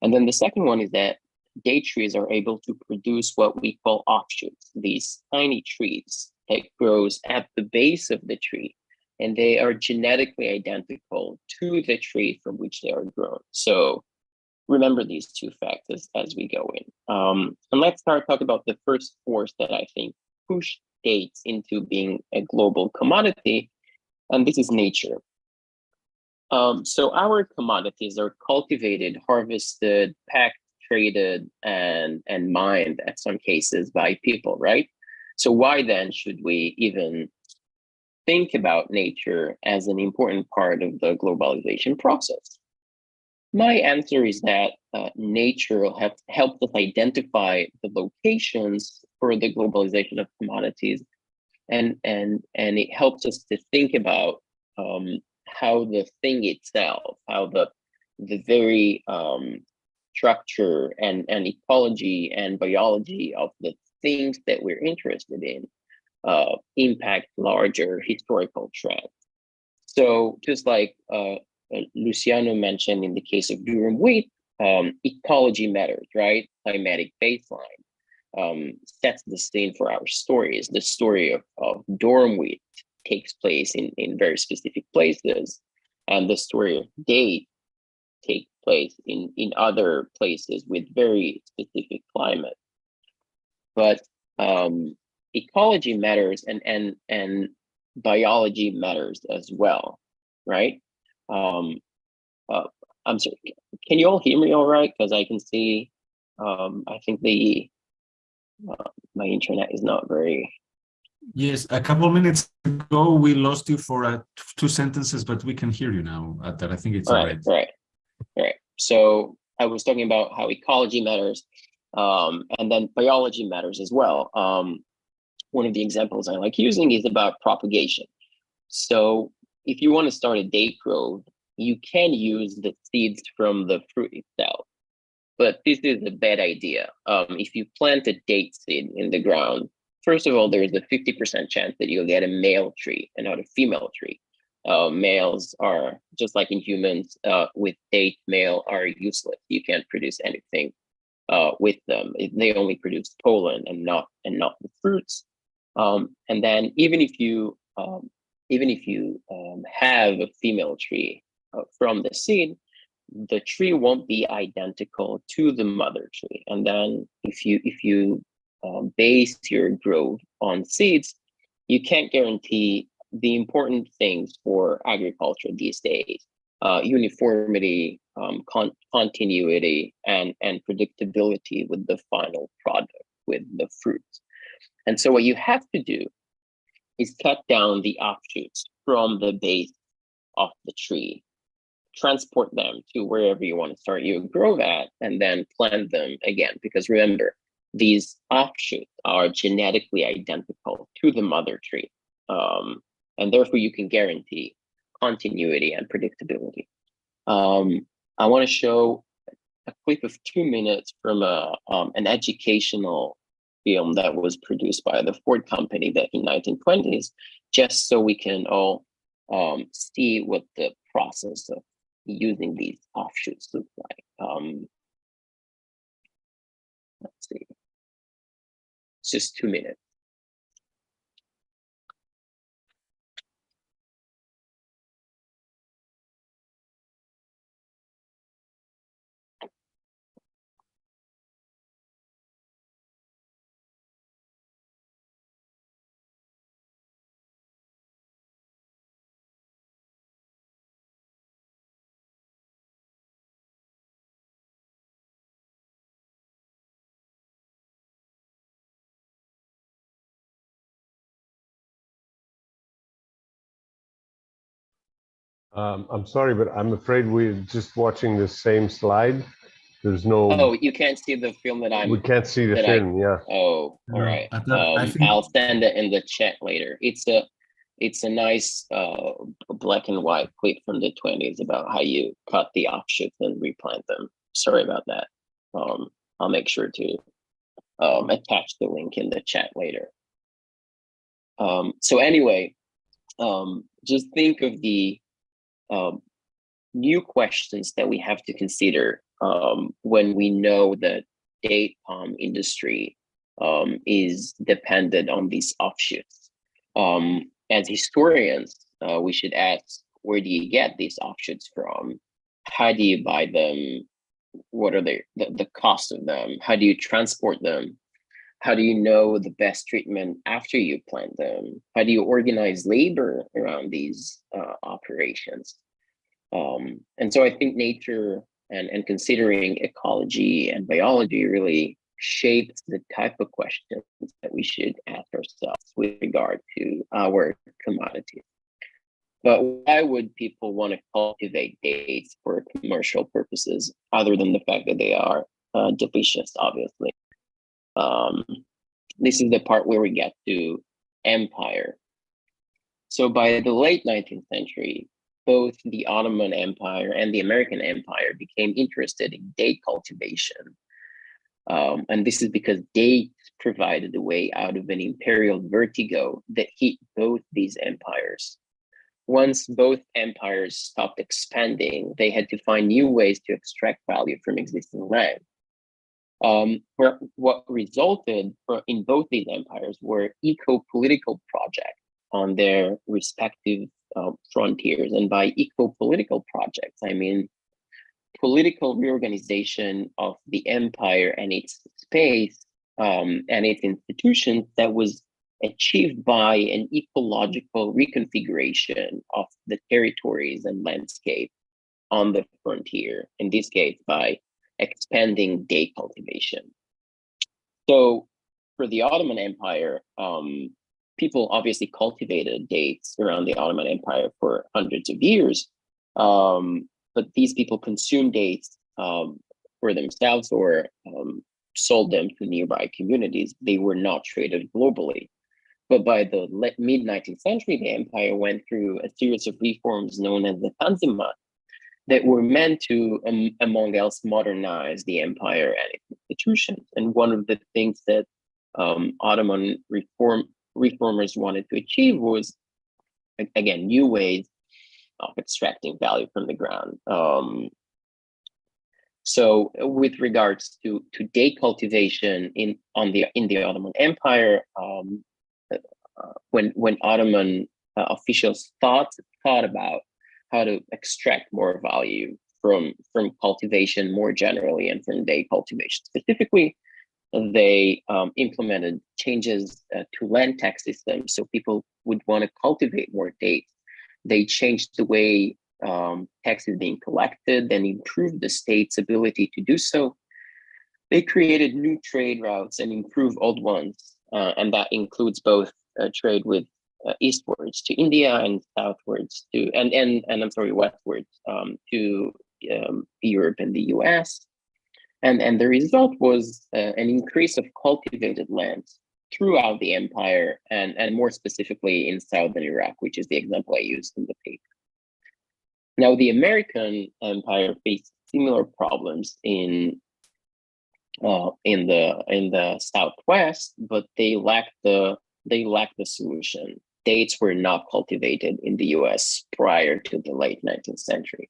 And then the second one is that date trees are able to produce what we call offshoots, these tiny trees that grows at the base of the tree, and they are genetically identical to the tree from which they are grown. So remember these two facts as we go in. And let's start talking about the first force that I think pushed dates into being a global commodity, and this is nature. So our commodities are cultivated, harvested, packed, traded, and mined at some cases by people, right? So why then should we even think about nature as an important part of the globalization process? My answer is that nature helped us identify the locations for the globalization of commodities, and it helps us to think about how the thing itself, how the very structure and ecology and biology of the things that we're interested in impact larger historical trends. So just like Luciano mentioned in the case of Durum wheat, ecology matters, right? Climatic baseline sets the scene for our stories. The story of Durum wheat takes place in very specific places, and the story of date takes place in other places with very specific climate. But ecology matters, and biology matters as well, right? I'm sorry, can you all hear me all right? Because I can see, I think my internet is not very... Yes, a couple minutes ago we lost you for 2 sentences, but we can hear you now. That I think it's all right. Right. So I was talking about how ecology matters, and then biology matters as well. One of the examples I like using is about propagation. So if you want to start a date grove, you can use the seeds from the fruit itself, but this is a bad idea. If you plant a date seed in the ground, first of all, there's a 50% chance that you'll get a male tree and not a female tree. Males are, just like in humans, with date, male are useless. You can't produce anything with them. They only produce pollen and not the fruits. And then even if you have a female tree from the seed, the tree won't be identical to the mother tree. And then if you base your growth on seeds, you can't guarantee the important things for agriculture these days: uniformity, continuity, and predictability with the final product, with the fruits. And so what you have to do is cut down the offshoots from the base of the tree, transport them to wherever you want to start your grove at, and then plant them again. Because remember, these offshoots are genetically identical to the mother tree. And therefore you can guarantee continuity and predictability. I want to show a clip of 2 minutes from an educational film that was produced by the Ford company back in 1920s, just so we can all see what the process of using these offshoots look like. Let's see. It's just 2 minutes. I'm sorry, but I'm afraid we're just watching the same slide. There's no... Oh, you can't see the film that I'm... We can't see the film, yeah. Oh, all right. I think... I'll send it in the chat later. It's it's a nice black and white clip from the 20s about how you cut the offshoots and replant them. Sorry about that. I'll make sure to attach the link in the chat later. So anyway, just think of the new questions that we have to consider when we know that date palm industry is dependent on these offshoots. As historians, we should ask, where do you get these offshoots from? How do you buy them? What are the cost of them? How do you transport them? How do you know the best treatment after you plant them? How do you organize labor around these operations? And so I think nature and considering ecology and biology really shapes the type of questions that we should ask ourselves with regard to our commodities. But why would people want to cultivate dates for commercial purposes, other than the fact that they are delicious, obviously? This is the part where we get to empire. So by the late 19th century, both the Ottoman Empire and the American Empire became interested in date cultivation. And this is because dates provided a way out of an imperial vertigo that hit both these empires. Once both empires stopped expanding, they had to find new ways to extract value from existing land. What resulted in both these empires were eco-political projects on their respective frontiers. And by eco-political projects, I mean political reorganization of the empire and its space and its institutions that was achieved by an ecological reconfiguration of the territories and landscape on the frontier, in this case by expanding date cultivation. So for the Ottoman Empire, people obviously cultivated dates around the Ottoman Empire for hundreds of years, but these people consumed dates for themselves or sold them to nearby communities. They were not traded globally. But by the mid-19th century, the empire went through a series of reforms known as the Tanzimat that were meant to, among else, modernize the empire and its institutions. And one of the things that Ottoman reformers wanted to achieve was, again, new ways of extracting value from the ground. So with regards to date cultivation in the Ottoman Empire, when Ottoman officials thought about how to extract more value from cultivation more generally and from date cultivation specifically, they implemented changes to land tax systems so people would want to cultivate more dates. They changed the way tax is being collected and improved the state's ability to do so. They created new trade routes and improved old ones, and that includes both trade with eastwards to India and southwards to westwards to Europe and the US. And the result was an increase of cultivated lands throughout the empire, and more specifically in southern Iraq, which is the example I used in the paper. Now, the American Empire faced similar problems in the Southwest, but they lacked the solution. Dates were not cultivated in the US prior to the late 19th century.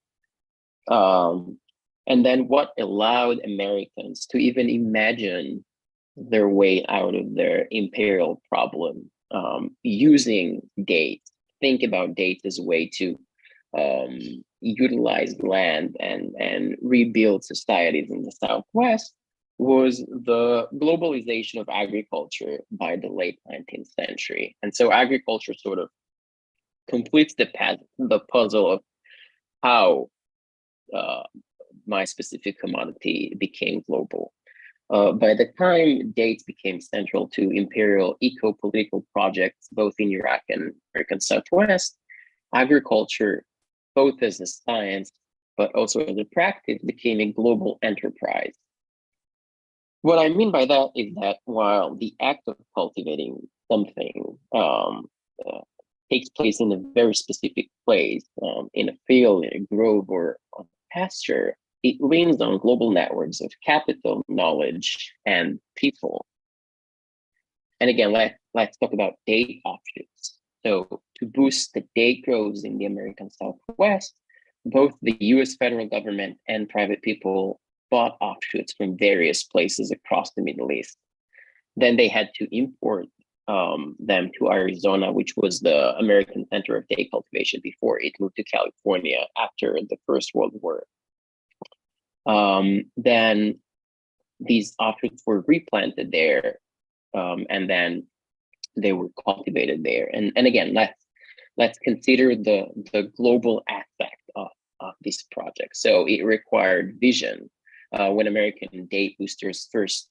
And then what allowed Americans to even imagine their way out of their imperial problem using dates, think about dates as a way to utilize land and rebuild societies in the Southwest, was the globalization of agriculture by the late 19th century. And so agriculture sort of completes the puzzle of how my specific commodity became global. By the time dates became central to imperial eco-political projects, both in Iraq and American Southwest, agriculture, both as a science, but also as a practice, became a global enterprise. What I mean by that is that while the act of cultivating something takes place in a very specific place, in a field, in a grove, or on pasture, it leans on global networks of capital, knowledge, and people. And again, let's talk about date offshoots. So to boost the date groves in the American Southwest, both the US federal government and private people bought offshoots from various places across the Middle East. Then they had to import them to Arizona, which was the American center of date cultivation before it moved to California after the First World War. Then these offshoots were replanted there, and then they were cultivated there. And again, let's consider the global aspect of this project. So it required vision. When American date boosters first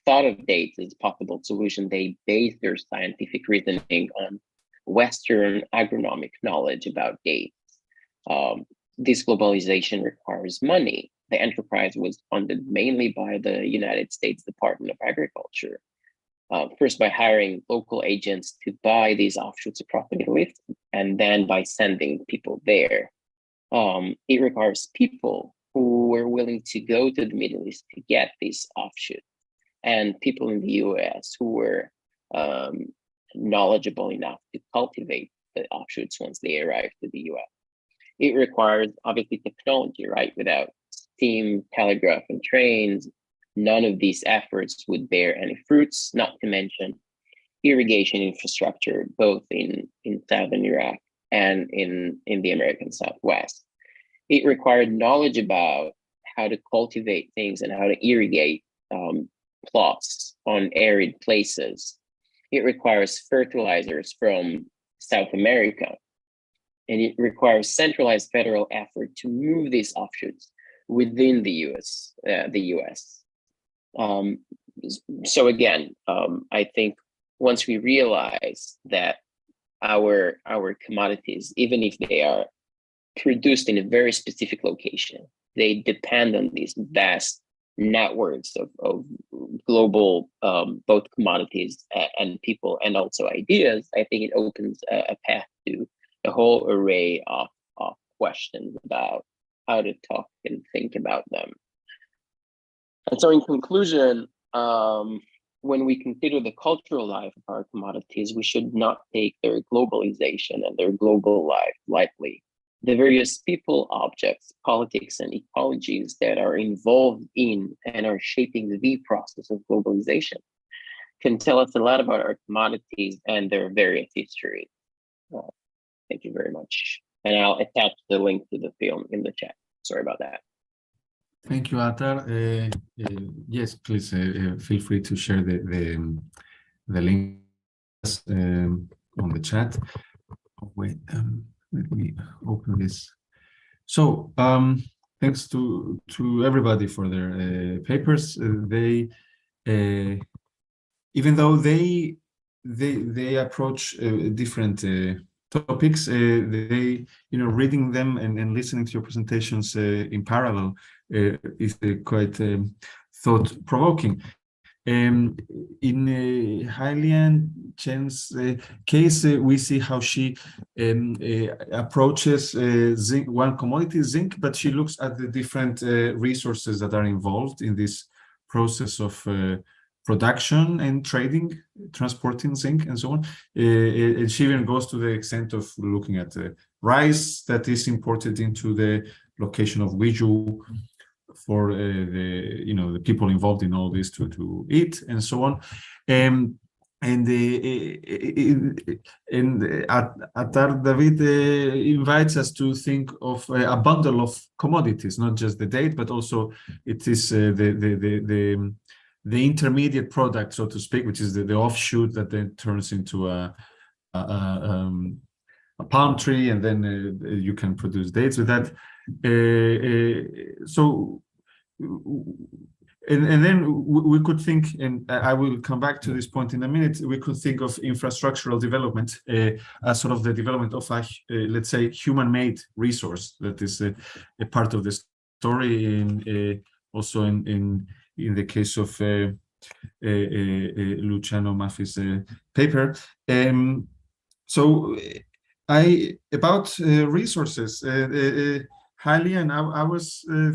thought of dates as a possible solution, they based their scientific reasoning on Western agronomic knowledge about dates. This globalization requires money. The enterprise was funded mainly by the United States Department of Agriculture. First by hiring local agents to buy these offshoots across the Middle East, and then by sending people there. It requires people who were willing to go to the Middle East to get these offshoots, and people in the US who were knowledgeable enough to cultivate the offshoots once they arrived to the US. It requires obviously technology, right? Without steam, telegraph, and trains, none of these efforts would bear any fruits, not to mention irrigation infrastructure, both in southern Iraq and in the American Southwest. It required knowledge about how to cultivate things and how to irrigate plots on arid places. It requires fertilizers from South America, and it requires centralized federal effort to move these offshoots within the US. So again, I think once we realize that our commodities, even if they are produced in a very specific location, they depend on these vast networks of global both commodities and people, and also ideas. I think it opens a path to a whole array of questions about how to talk and think about them. And so in conclusion, when we consider the cultural life of our commodities, we should not take their globalization and their global life lightly. The various people, objects, politics, and ecologies that are involved in and are shaping the process of globalization can tell us a lot about our commodities and their various histories. Thank you very much. And I'll attach the link to the film in the chat. Sorry about that. Thank you, Atar. Yes, please feel free to share the link on the chat. Oh, wait, let me open this. So, thanks to everybody for their papers. They, even though they approach different topics, they, reading them and listening to your presentations in parallel is quite thought-provoking. In Hailian Chen's case, we see how she approaches zinc, one commodity, zinc, but she looks at the different resources that are involved in this process of production and trading, transporting zinc, and so on. And she even goes to the extent of looking at rice that is imported into the location of Wiju for the people involved in all this to eat, and so on. And Atar David invites us to think of a bundle of commodities, not just the date, but also it is the intermediate product, so to speak, which is the offshoot that then turns into a palm tree, and then you can produce dates with that. So, and then we could think, and I will come back to this point in a minute, we could think of infrastructural development as sort of the development of a, let's say, human-made resource that is a part of the story, also in the case of Luciano Maffi's paper. So about resources, Hailian, I was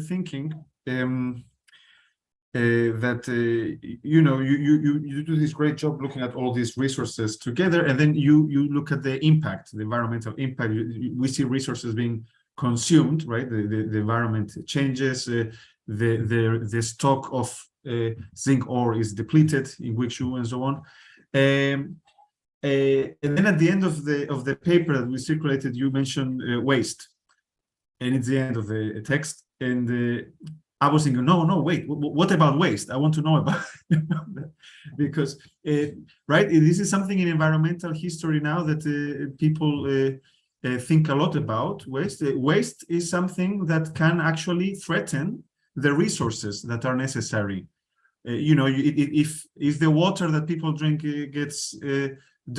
thinking that you know, you do this great job looking at all these resources together, and then you look at the impact, the environmental impact. We see resources being consumed, right? The environment changes. The stock of zinc ore is depleted in Guizhou and so on. And then at the end of the paper that we circulated, you mentioned waste, and it's the end of the text. And I was thinking, no, wait, what about waste? I want to know about that. Because right, this is something in environmental history now that people think a lot about. Waste. Waste is something that can actually threaten the resources that are necessary. You know, if the water that people drink gets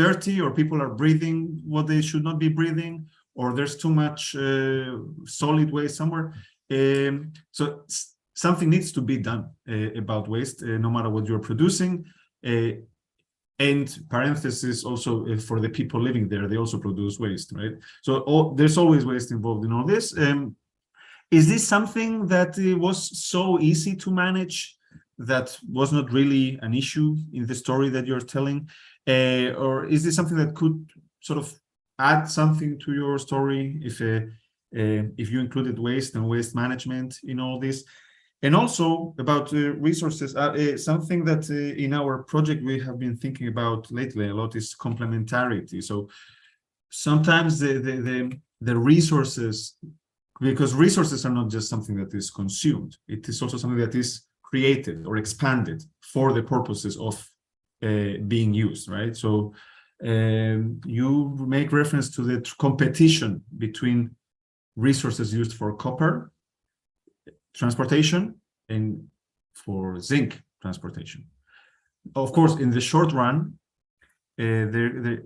dirty, or people are breathing what they should not be breathing, or there's too much solid waste somewhere. So something needs to be done about waste, no matter what you're producing. And parenthesis also for the people living there, they also produce waste, right? So there's always waste involved in all this. Is this something that was so easy to manage that was not really an issue in the story that you're telling? Or is this something that could sort of add something to your story if you included waste and waste management in all this? And also about resources, something that in our project we have been thinking about lately a lot is complementarity. So sometimes the resources, because resources are not just something that is consumed, it is also something that is created or expanded for the purposes of being used, right? So you make reference to the competition between resources used for copper transportation and for zinc transportation. Of course, in the short run, the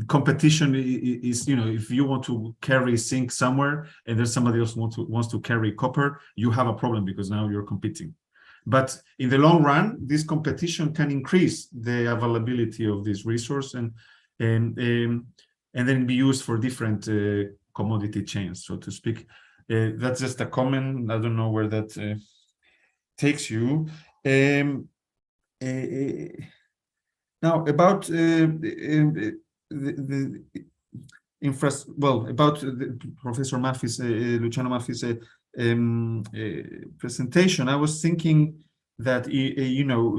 competition is, you know, if you want to carry zinc somewhere and there's somebody else wants to carry copper, you have a problem because now you're competing. But in the long run, this competition can increase the availability of this resource and then be used for different commodity chains, so to speak. That's just a comment. I don't know where that takes you. Now about the about Professor Maffi's, Luciano Maffi's presentation, I was thinking that you know,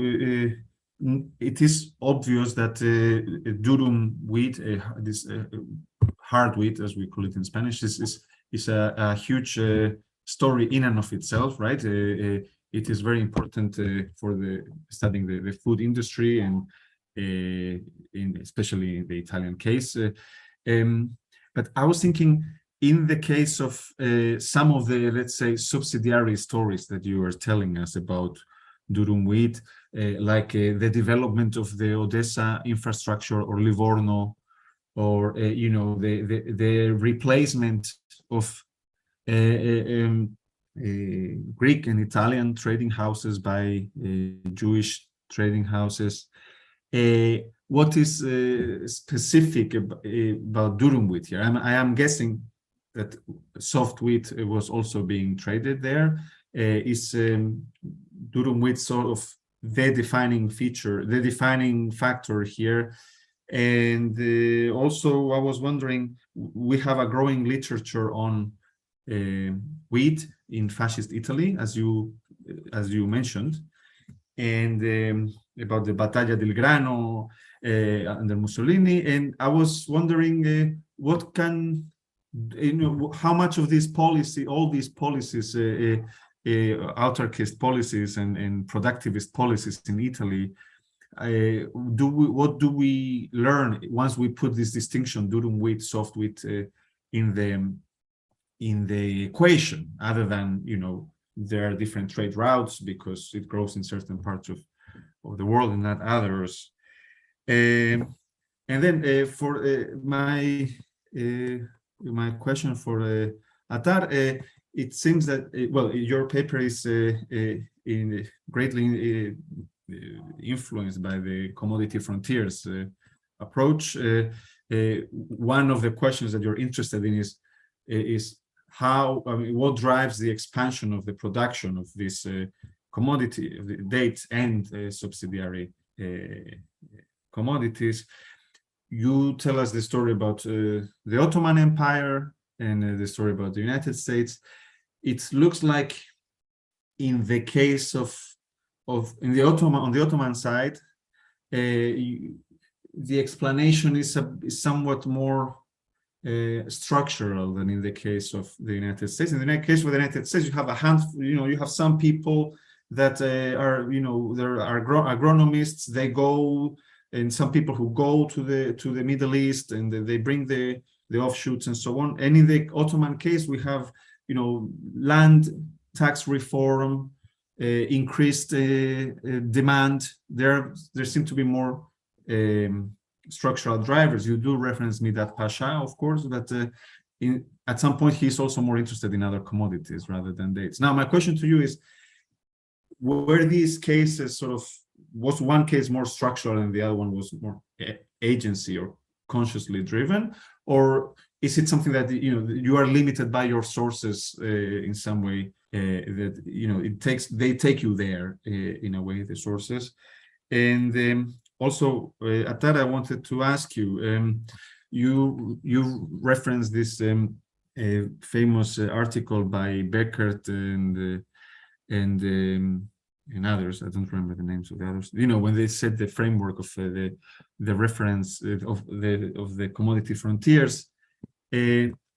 it is obvious that durum wheat, this hard wheat, as we call it in Spanish, is a huge story in and of itself, right? It is very important for studying the food industry, and especially in the Italian case. But I was thinking, in the case of some of the, let's say, subsidiary stories that you were telling us about durum wheat, like the development of the Odessa infrastructure, or Livorno, or you know, the replacement of Greek and Italian trading houses by Jewish trading houses. What is specific about durum wheat here? I am guessing that soft wheat was also being traded there. Is durum wheat sort of the defining feature, the defining factor here? And also, I was wondering, we have a growing literature on wheat in fascist Italy, as you mentioned, and about the Battaglia del Grano under Mussolini. And I was wondering, what can, you know, how much of this policy, all these policies, autarkist policies and productivist policies in Italy, what do we learn once we put this distinction, durum wheat, soft wheat, in the equation, other than, you know, there are different trade routes because it grows in certain parts of the world and not others. And then for my question for Atar, it seems that well, your paper is greatly influenced by the commodity frontiers approach. one of the questions that you're interested in is how, I mean, what drives the expansion of the production of this commodity, the dates and subsidiary commodities. You tell us the story about the Ottoman Empire and the story about the United States. It looks like in the case of on the Ottoman side, the explanation is somewhat more structural than in the case of the United States. In the case of the United States, you have a handful, you have some people that are, there are agronomists. They go, and some people who go to the Middle East, and they bring the offshoots and so on. And in the Ottoman case, we have, land tax reform, increased demand. There seem to be more structural drivers. You do reference Midat Pasha, of course, but at some point he's also more interested in other commodities rather than dates. Now, my question to you is, were these cases sort of, was one case more structural and the other one was more agency or consciously driven, or is it something that you are limited by your sources in some way, that they take you there in a way, the sources? And also, Atar, I wanted to ask you, you referenced this famous article by Beckert and others. I don't remember the names of the others. When they said the framework of the reference of the commodity frontiers.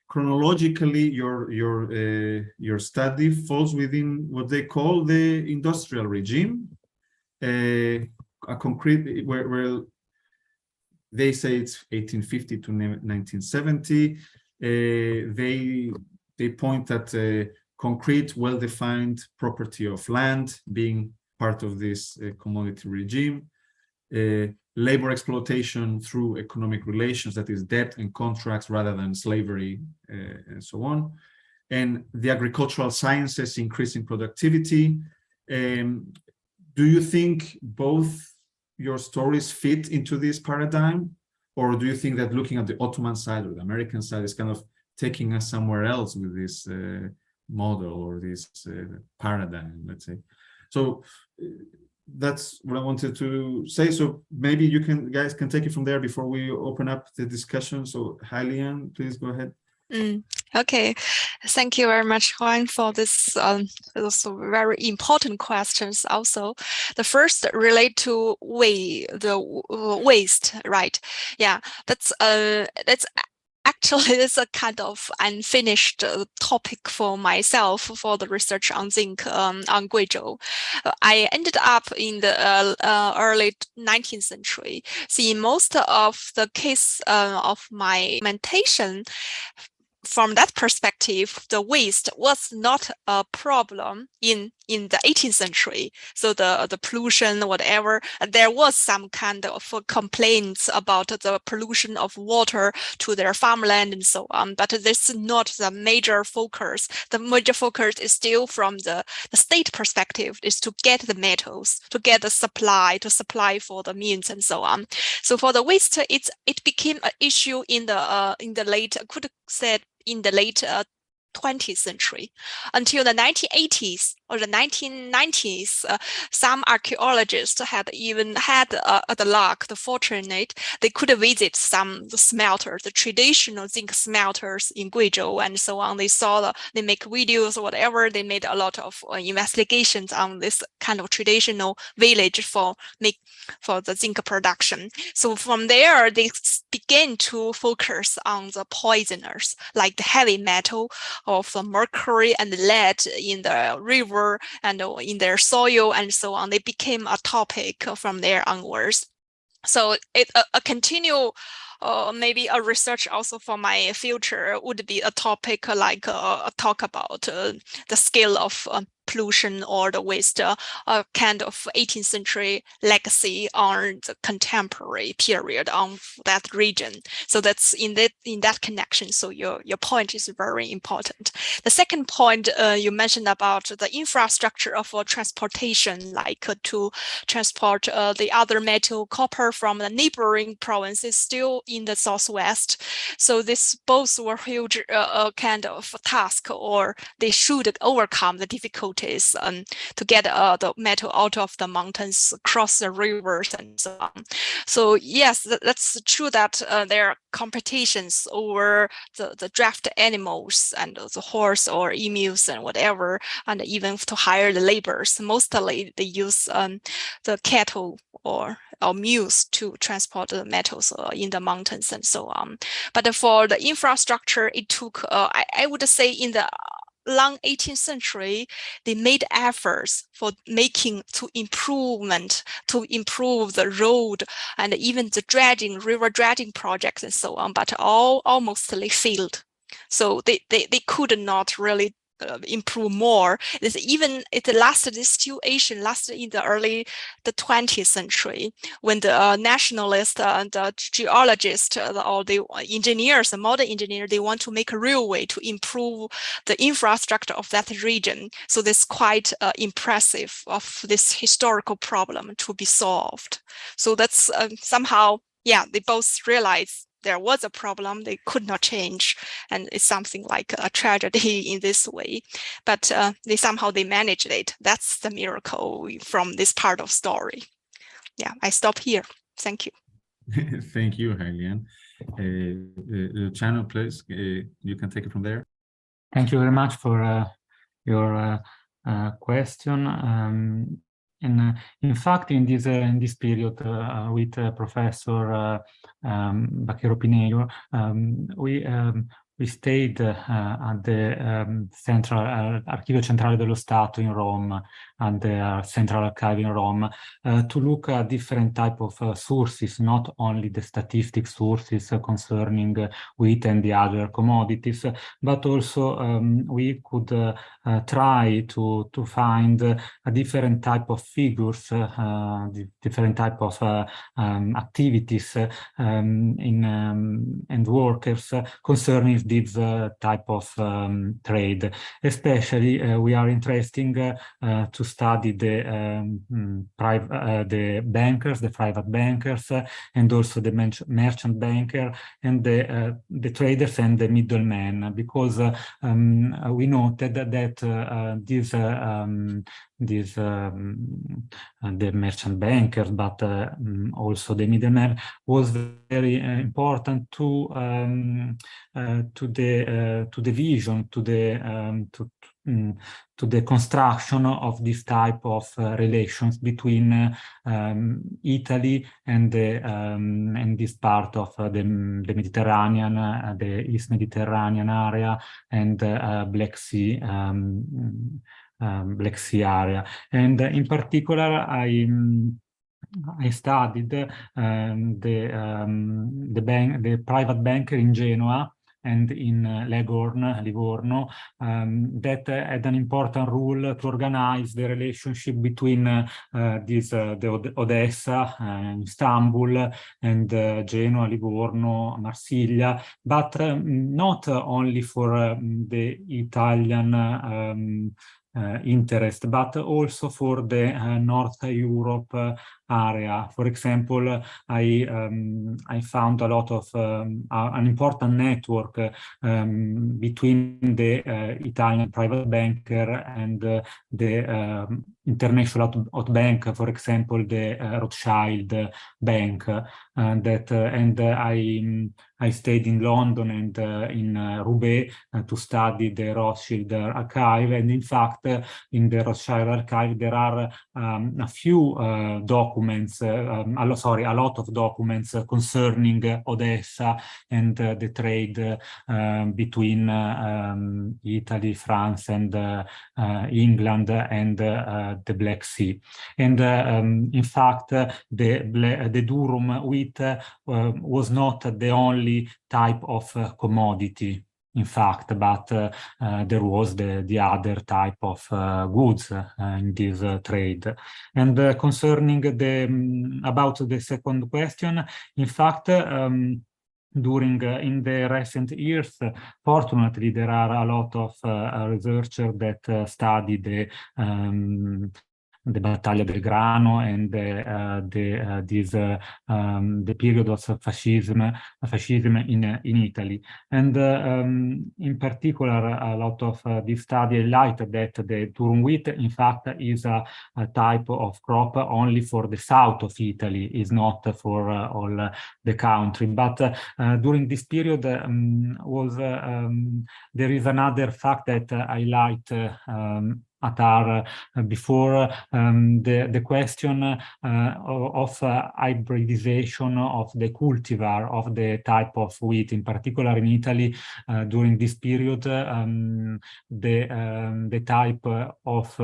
Chronologically, your study falls within what they call the industrial regime. A concrete, where they say it's 1850 to 1970. They point at concrete, well-defined property of land being part of this commodity regime. Labor exploitation through economic relations, that is debt and contracts rather than slavery, and so on. And the agricultural sciences increasing productivity. Do you think both your stories fit into this paradigm? Or do you think that looking at the Ottoman side or the American side is kind of taking us somewhere else with this model or this paradigm, let's say? So that's what I wanted to say. So maybe you guys can take it from there before we open up the discussion. So Hailian, please go ahead. Okay, thank you very much, Juan, for this also very important questions. Also, the first relate to the waste, right? Yeah, that's actually it's a kind of unfinished topic for myself for the research on zinc on Guizhou. I ended up in the early 19th century. See, most of the case of my mentation, from that perspective, the waste was not a problem in the 18th century. So the pollution, whatever, there was some kind of complaints about the pollution of water to their farmland and so on. But this is not the major focus. The major focus is still from the state perspective, is to get the metals, to get the supply, to supply for the means and so on. So for the waste, it became an issue in the late, I could say, in the late 20th century. Until the 1980s or the 1990s, some archaeologists had even had the luck, the fortunate, they could visit some smelters, the traditional zinc smelters in Guizhou and so on. They saw they make videos or whatever. They made a lot of investigations on this kind of traditional village for the zinc production. So from there, they began to focus on the poisoners, like the heavy metal of the mercury and lead in the river and in their soil and so on. They became a topic from there onwards. So it a continue maybe a research also for my future would be a topic like talk about the scale of pollution or the waste kind of 18th century legacy on the contemporary period on that region. So that's in that connection. So your point is very important. The second point you mentioned about the infrastructure of transportation, like to transport the other metal, copper from the neighboring provinces still in the southwest. So this both were huge kind of task, or they should overcome the difficulties to get the metal out of the mountains, cross the rivers, and so on. So yes, that's true that there are competitions over the draft animals and the horse or emus and whatever, and even to hire the laborers. Mostly they use the cattle or mules to transport the metals in the mountains and so on. But for the infrastructure, it took, I would say, in the long 18th century, they made efforts for to improve the road and even the river dredging projects and so on, but all mostly failed. So they could not really improve more. This situation lasted in the 20th century, when the nationalists and the geologists or the engineers, the modern engineers, they want to make a railway to improve the infrastructure of that region. So this quite impressive of this historical problem to be solved. So that's somehow, yeah, they both realized there was a problem they could not change, and it's something like a tragedy in this way, but they managed it. That's the miracle from this part of story. Yeah, I stop here. Thank you. Thank you, Hailian. Luciano, please, you can take it from there. Thank you very much for your question. And in fact, in this period with Professor Vaquero Piñeiro, we stayed at the Central Archivio Centrale dello Stato in Rome, and the Central Archive in Rome, to look at different type of sources, not only the statistic sources concerning wheat and the other commodities, but also we could try to find a different type of figures, different type of activities and workers concerning this type of trade. Especially, we are interested to study the bankers, the private bankers, and also the merchant banker, and the traders and the middlemen, because we noted that the merchant bankers, but also the middlemen, was very important to the vision, to the construction of this type of relations between Italy and this part of the Mediterranean, the East Mediterranean area, and Black Sea area. And in particular, I studied the private banker in Genoa and in Livorno, that had an important role to organize the relationship between the Odessa, Istanbul, and Genoa, Livorno, Marsiglia, but not only for the Italian interest, but also for the North Europe area. For example, I found a lot of an important network between the Italian private banker and the international bank, for example, the Rothschild Bank, and I stayed in London and in Roubaix to study the Rothschild archive. And in fact, in the Rothschild archive, there are a few documents, a lot of documents concerning Odessa and the trade between Italy, France, and England, and the Black Sea. And in fact, the Durum wheat was not the only type of commodity in fact, but there was the other type of goods in this trade. And concerning about the second question, in fact, during in the recent years, fortunately, there are a lot of researchers that study the Battaglia del Grano and the period of fascism in Italy. And in particular, a lot of this study highlight that the durum wheat, in fact, is a type of crop only for the south of Italy, is not for all the country. But during this period there is another fact that I highlight Atar before, the question of hybridization of the cultivar of the type of wheat, in particular in Italy during this period, the type of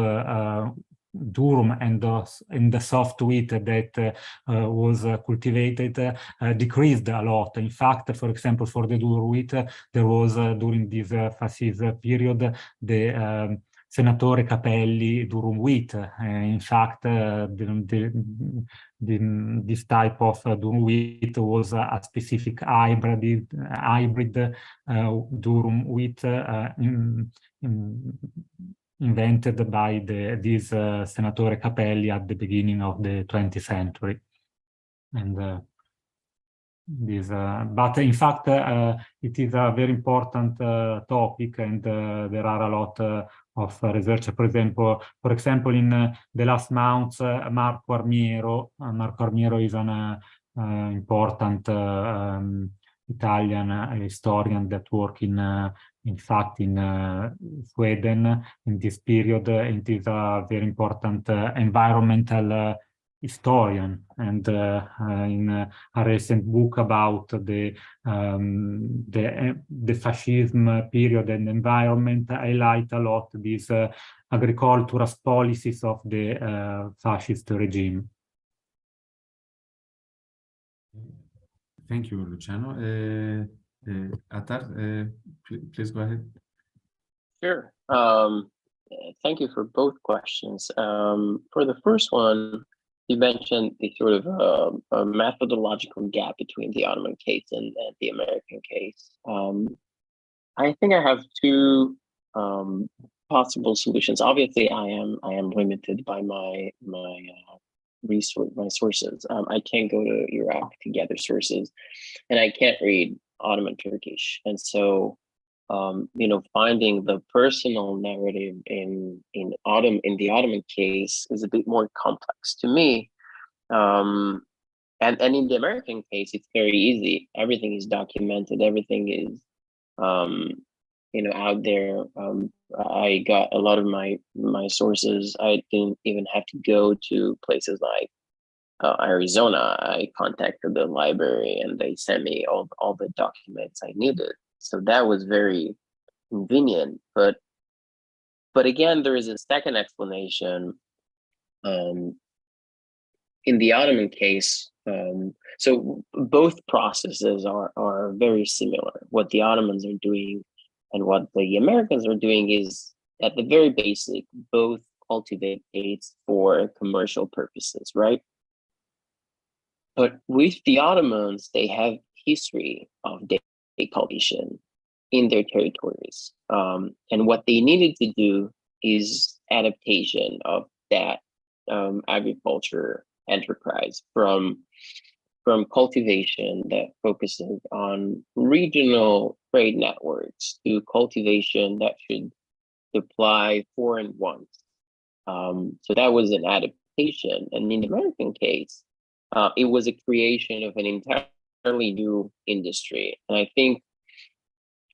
durum and the soft wheat that was cultivated decreased a lot. In fact, for example, for the durum wheat, there was during this fascist period the Senatore Capelli durum wheat. In fact, this type of durum wheat was a specific hybrid durum wheat invented by this Senatore Capelli at the beginning of the 20th century. And but in fact, it is a very important topic, and there are a lot of research. For example, in the last months, Marco Armiero is an important Italian historian that worked in fact in Sweden in this period. It is a very important environmental historian, and in a recent book about the fascism period and environment, highlight a lot these agricultural policies of the fascist regime. Thank you, Luciano. Atar, please go ahead. Sure. Thank you for both questions. For the first one, you mentioned the sort of a methodological gap between the Ottoman case and the American case. I think I have two possible solutions. Obviously, I am limited by my sources. I can't go to Iraq to gather sources, and I can't read Ottoman Turkish, and so finding the personal narrative in the Ottoman case is a bit more complex to me. And in the American case, it's very easy. Everything is documented. Everything is out there. I got a lot of my sources. I didn't even have to go to places like Arizona. I contacted the library and they sent me all the documents I needed. So that was very convenient. But again, there is a second explanation. In the Ottoman case, so both processes are very similar. What the Ottomans are doing and what the Americans are doing is, at the very basic, both cultivate dates for commercial purposes, right? But with the Ottomans, they have history of date cultivation in their territories. And what they needed to do is adaptation of that agriculture enterprise from cultivation that focuses on regional trade networks to cultivation that should supply foreign wants. So that was an adaptation. And in the American case, it was a creation of an entirely new industry. And I think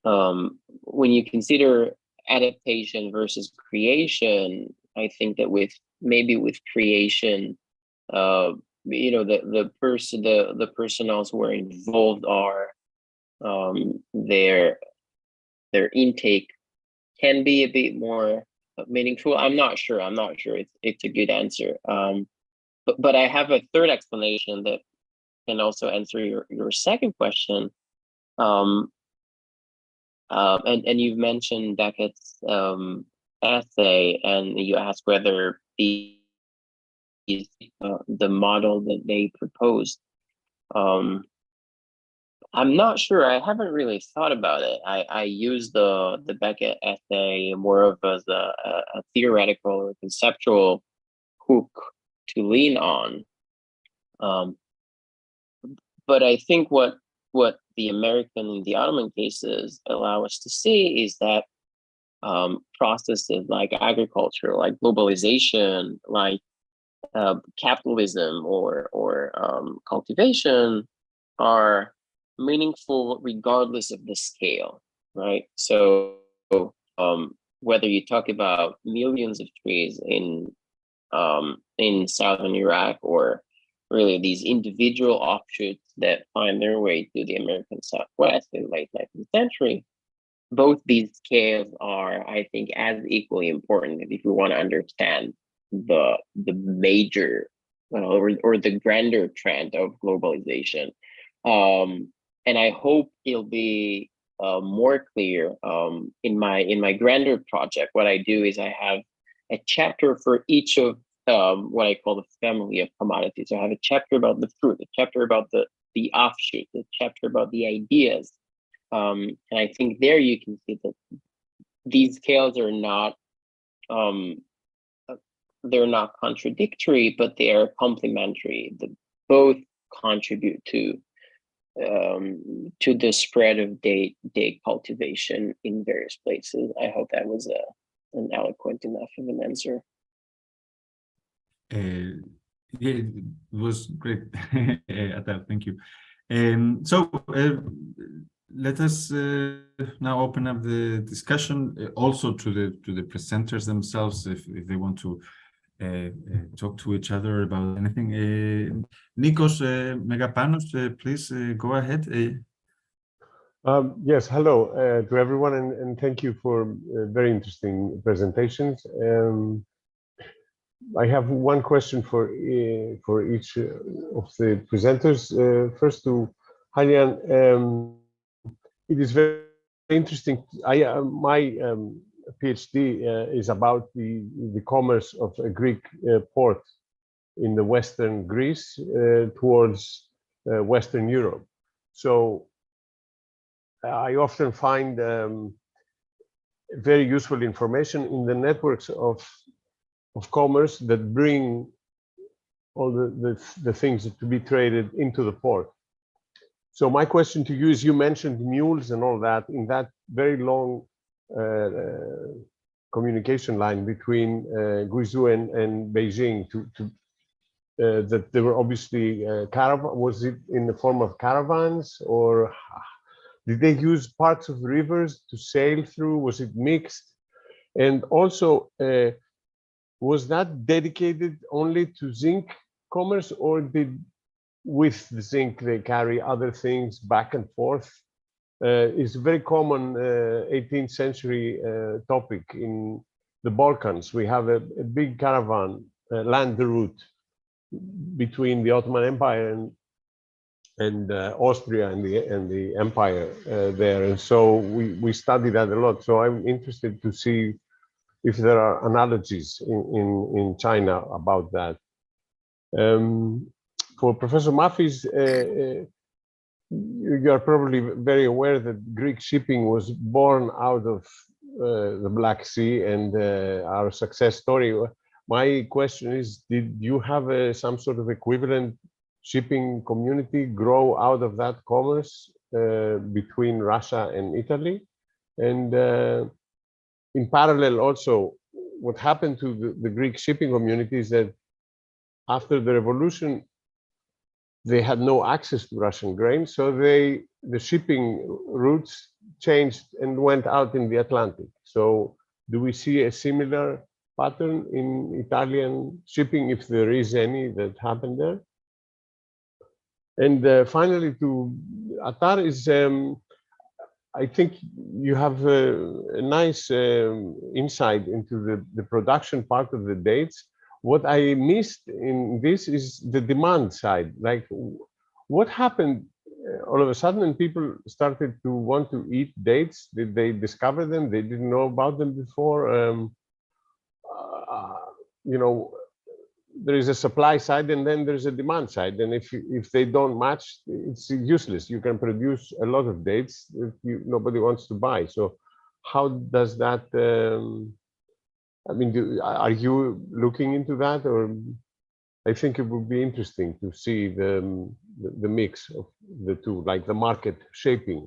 when you consider adaptation versus creation, I think that with creation, the personnel who are involved are their intake can be a bit more meaningful. I'm not sure. It's a good answer. But I have a third explanation that can also answer your second question. And you've mentioned Beckett's essay, and you asked whether the model that they proposed. I'm not sure. I haven't really thought about it. I use the Beckett essay more of as a theoretical or conceptual hook to lean on. But I think what the American and the Ottoman cases allow us to see is that processes like agriculture, like globalization, like capitalism or cultivation are meaningful regardless of the scale, right? So whether you talk about millions of trees in southern Iraq, or really these individual offshoots that find their way to the American Southwest in late 19th century, both these scales are, I think, as equally important if we want to understand the major or the grander trend of globalization. And I hope it'll be more clear in my grander project. What I do is I have a chapter for each of what I call the family of commodities. So I have a chapter about the fruit, a chapter about the offshoot, a chapter about the ideas. And I think there you can see that these scales are not they're not contradictory, but they are complementary. Both contribute to the spread of date cultivation in various places. I hope that was an eloquent enough of an answer. Yeah, it was great, Atar, thank you. So let us now open up the discussion also to the presenters themselves, if they want to talk to each other about anything. Nikos Megapanos, please go ahead. Yes, hello to everyone, and thank you for very interesting presentations. I have one question for each of the presenters. First to Hailian. It is very interesting. My PhD is about the commerce of a Greek port in the Western Greece towards Western Europe. So I often find very useful information in the networks of commerce that bring all the things to be traded into the port. So my question to you is, you mentioned mules and all that in that very long communication line between Guizhou and Beijing that there were obviously was it in the form of caravans, or did they use parts of rivers to sail through? Was it mixed? And also, was that dedicated only to zinc commerce, or did with the zinc they carry other things back and forth? It's a very common 18th century topic in the Balkans. We have a big caravan land route between the Ottoman Empire and Austria and the empire there, and so we study that a lot. So I'm interested to see if there are analogies in China about that. For Professor Maffi's, you are probably very aware that Greek shipping was born out of the Black Sea and our success story. My question is, did you have some sort of equivalent shipping community grow out of that commerce between Russia and Italy? And in parallel also, what happened to the Greek shipping community is that after the revolution, they had no access to Russian grain, so the shipping routes changed and went out in the Atlantic. So do we see a similar pattern in Italian shipping, if there is any that happened there? And finally, to Atar is, I think you have a nice insight into the production part of the dates. What I missed in this is the demand side. Like, what happened all of a sudden people started to want to eat dates. Did they discover them? They didn't know about them before. You know, there is a supply side and then there's a demand side. And if they don't match, it's useless. You can produce a lot of dates if nobody wants to buy. So how does that, I mean, are you looking into that? Or I think it would be interesting to see the mix of the two, like the market shaping.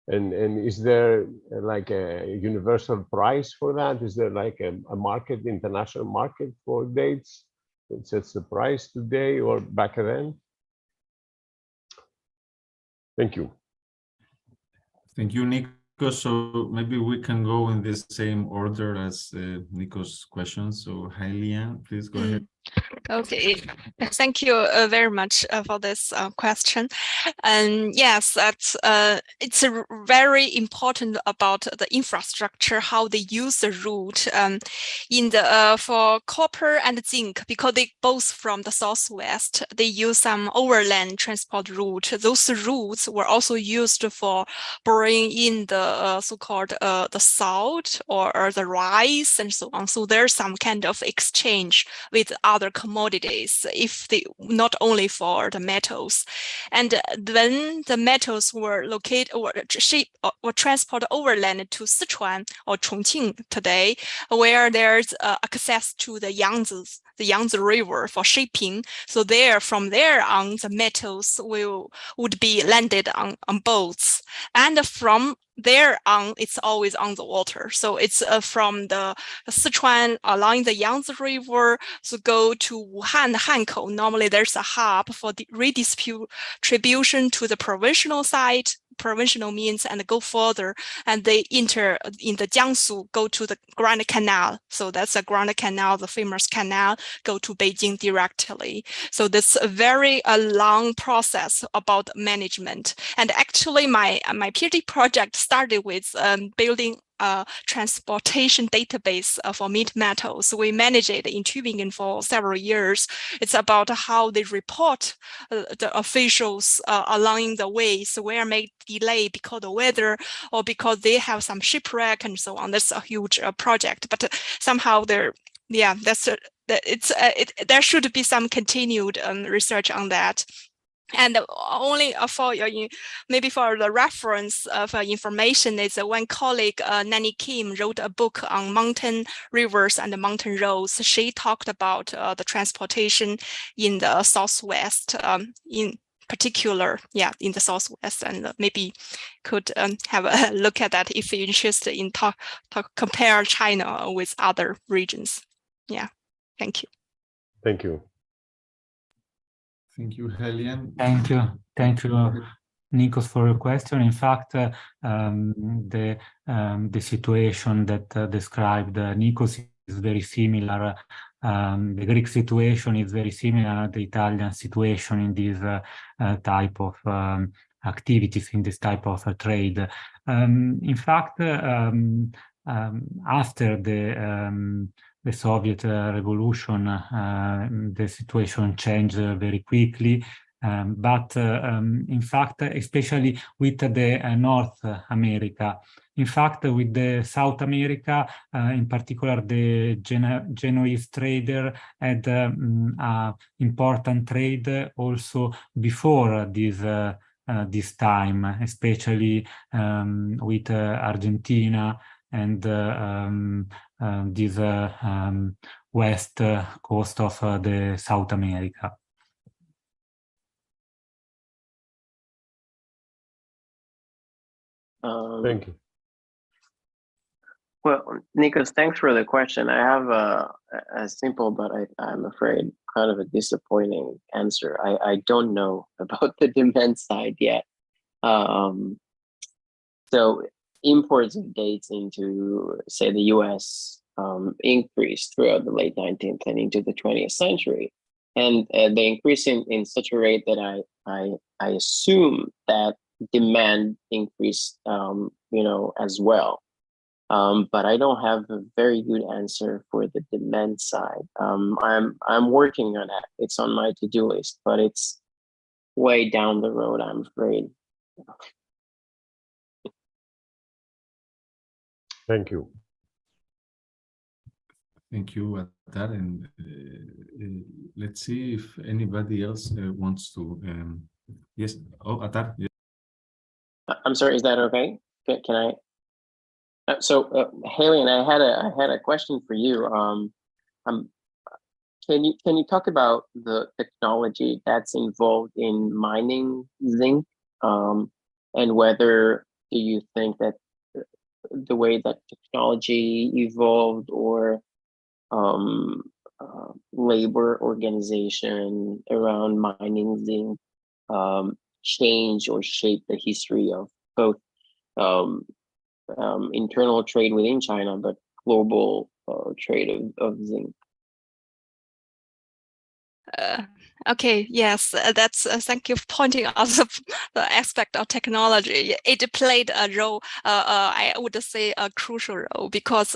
And is there like a universal price for that? Is there like a market, international market for dates that sets the price today or back then? Thank you. Thank you, Nico. So maybe we can go in the same order as Nico's questions. So Hailian, please go ahead. Okay, thank you very much for this question. And yes, that's it's very important about the infrastructure, how they use the route in the for copper and zinc, because they both from the southwest. They use some overland transport route. Those routes were also used for bringing in the so-called the salt or the rice and so on. So there's some kind of exchange with other commodities, if they not only for the metals. And then the metals were located or shipped or transported overland to Sichuan or Chongqing today, where there's access to the Yangtze River for shipping. So from there on, the metals would be landed on boats. And from there on, it's always on the water. So it's from the Sichuan along the Yangtze River, so go to Wuhan, Hankou. Normally there's a hub for the redistribution to the provincial side, provincial means, and go further, and they enter in the Jiangsu, go to the Grand Canal. So that's the Grand Canal, the famous canal, go to Beijing directly. So this a very long process about management. And actually my PhD project started with building a transportation database for meat metals. We manage it in Tübingen for several years. It's about how they report the officials along the ways where may delay because of weather or because they have some shipwreck and so on. That's a huge project, but somehow there should be some continued research on that. And only for maybe for the reference of information is one colleague, Nanny Kim, wrote a book on mountain rivers and mountain roads. She talked about the transportation in the Southwest, in particular, in the Southwest, and maybe could have a look at that if you're interested in compare China with other regions. Yeah, thank you. Thank you. Thank you, Hailian. Thank you, Nikos, for your question. In fact, the situation that described Nikos is very similar. The Greek situation is very similar to the Italian situation in this type of activities, in this type of trade. In fact, after the Soviet revolution, the situation changed very quickly. But in fact, especially with the North America, in fact, with the South America, in particular, the Genoese trader had important trade also before this time, especially with Argentina and this west coast of the South America. Thank you. Well, Nikos, thanks for the question. I have a simple, but I'm afraid kind of a disappointing answer. I don't know about the demand side yet. So imports of dates into, say, the US increased throughout the late 19th and into the 20th century. And they increase in such a rate that I assume that demand increased, as well. But I don't have a very good answer for the demand side. I'm working on that. It's on my to-do list, but it's way down the road, I'm afraid. Thank you. Thank you, Atar. And let's see if anybody else wants to. Yes. Oh, Atar. Yeah. I'm sorry. Is that okay? Can I? Hailian, I had a question for you. Can you talk about the technology that's involved in mining zinc, and whether do you think that the way that technology evolved or labor organization around mining zinc change or shape the history of both internal trade within China, but global trade of zinc? Okay, yes, that's thank you for pointing out the aspect of technology. It played a role, I would say a crucial role, because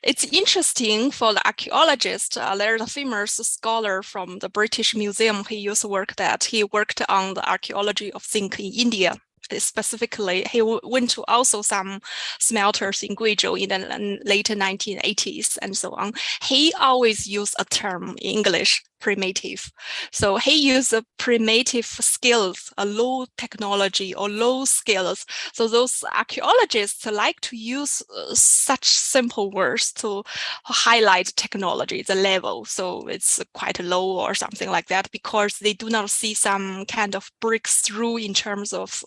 it's interesting for the archaeologist. There's a famous scholar from the British Museum. He used to work that. He worked on the archaeology of zinc in India. Specifically, he went to also some smelters in Guizhou in the late 1980s and so on. He always used a term in English, primitive. So he used the primitive skills, a low technology or low skills. So those archaeologists like to use such simple words to highlight technology, the level. So it's quite low or something like that, because they do not see some kind of breakthrough in terms of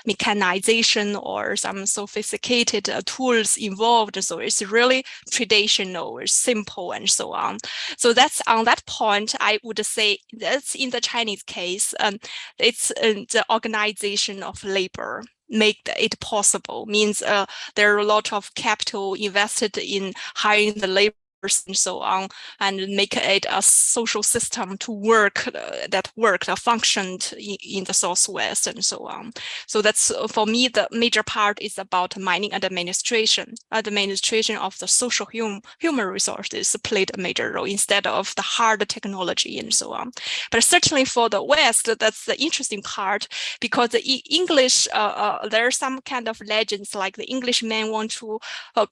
mechanization or some sophisticated tools involved. So it's really traditional or simple and so on. So that's on that point, I would say that's in the Chinese case, it's the organization of labor make it possible, means there are a lot of capital invested in hiring the labor and so on, and make it a social system to work that functioned in the Southwest and so on. So that's for me the major part is about mining and administration. Administration of the social human resources played a major role instead of the hard technology and so on. But certainly for the West, that's the interesting part, because the English there are some kind of legends like the Englishmen want to or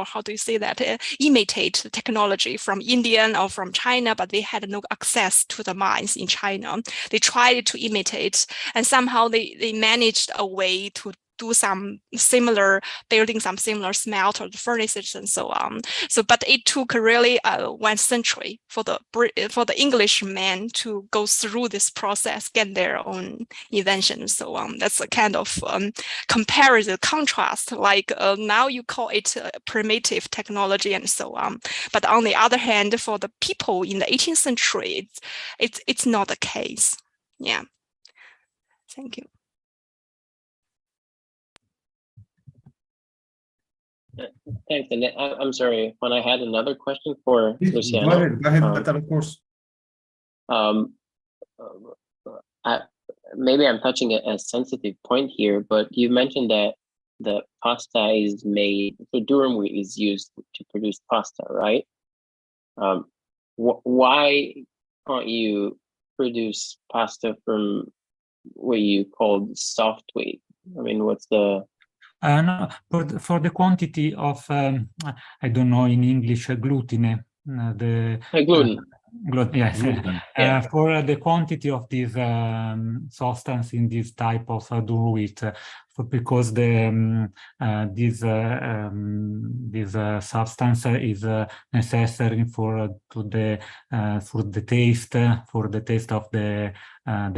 how do you say that, imitate the technology from Indian or from China, but they had no access to the mines in China. They tried to imitate, and somehow they managed a way to do some similar, building some similar smelter furnaces and so on. So, but it took really 1 century for the Englishmen to go through this process, get their own invention and so on. That's a kind of comparison, contrast. Like now you call it primitive technology and so on, but on the other hand, for the people in the 18th century, it's not the case. Yeah. Thank you. Thanks. And I'm sorry, when I had another question for Luciano. Go ahead, of course. Maybe I'm touching a sensitive point here, but you mentioned that the pasta is made, so durum wheat is used to produce pasta, right? Why can't you produce pasta from what you called soft wheat? I mean, what's the... No, for the quantity of, I don't know in English, gluten, gluten. Yes, Yeah. for the quantity of this substance in this type of durum wheat, because this substance is necessary for the taste of the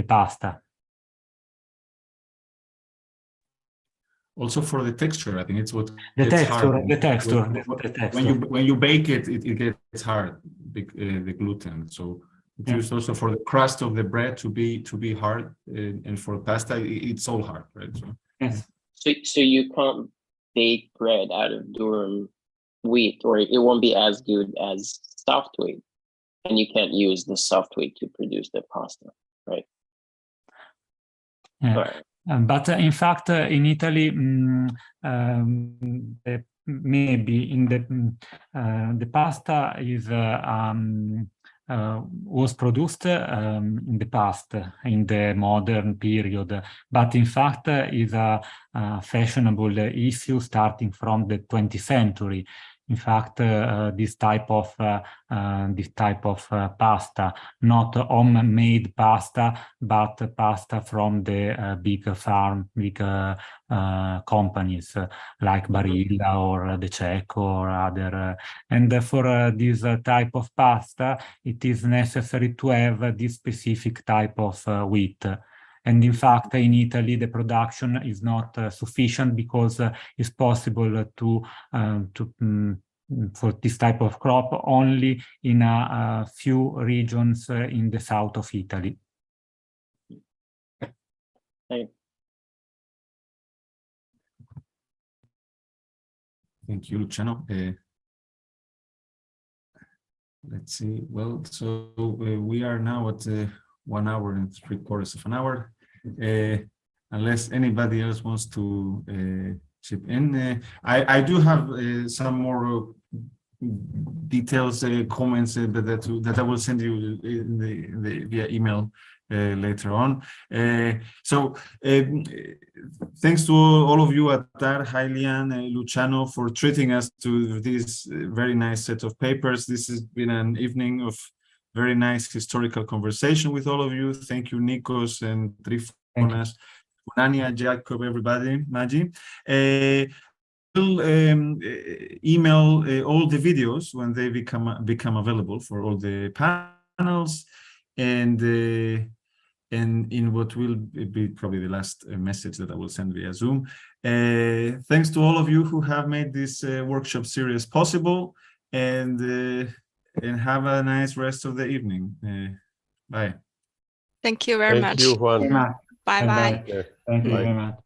pasta. Also for the texture, I think it's what the gets texture. hard. The texture. When you bake it, it gets hard. The gluten. So it's used also for the crust of the bread to be hard, and for pasta, it's all hard, right? So yes. So you can't bake bread out of durum wheat, or it won't be as good as soft wheat, and you can't use the soft wheat to produce the pasta, right? Yeah. Right. But in fact, in Italy, maybe in the pasta is was produced in the past, in the modern period, but in fact is a fashionable issue starting from the 20th century. In fact, this type of pasta, not homemade pasta, but pasta from the big companies like Barilla or the Czech or other. And for this type of pasta, it is necessary to have this specific type of wheat. And in fact, in Italy, the production is not sufficient because it's possible to for this type of crop only in a few regions in the south of Italy. Thank you, Luciano. Let's see. Well, so we are now at 1 hour and 3/4 of an hour. Unless anybody else wants to chip in, I do have some more details, comments that I will send you via email later on. So thanks to all of you, Atar, Hailian, Luciano, for treating us to this very nice set of papers. This has been an evening of very nice historical conversation with all of you. Thank you, Nikos and Trifonas, Unania, Jacob, everybody, Maggie. We'll email all the videos when they become available for all the panels, and in what will be probably the last message that I will send via Zoom. Thanks to all of you who have made this workshop series possible, and have a nice rest of the evening. Bye. Thank you very much. Thank you, Juan. Bye bye. Thank you very much.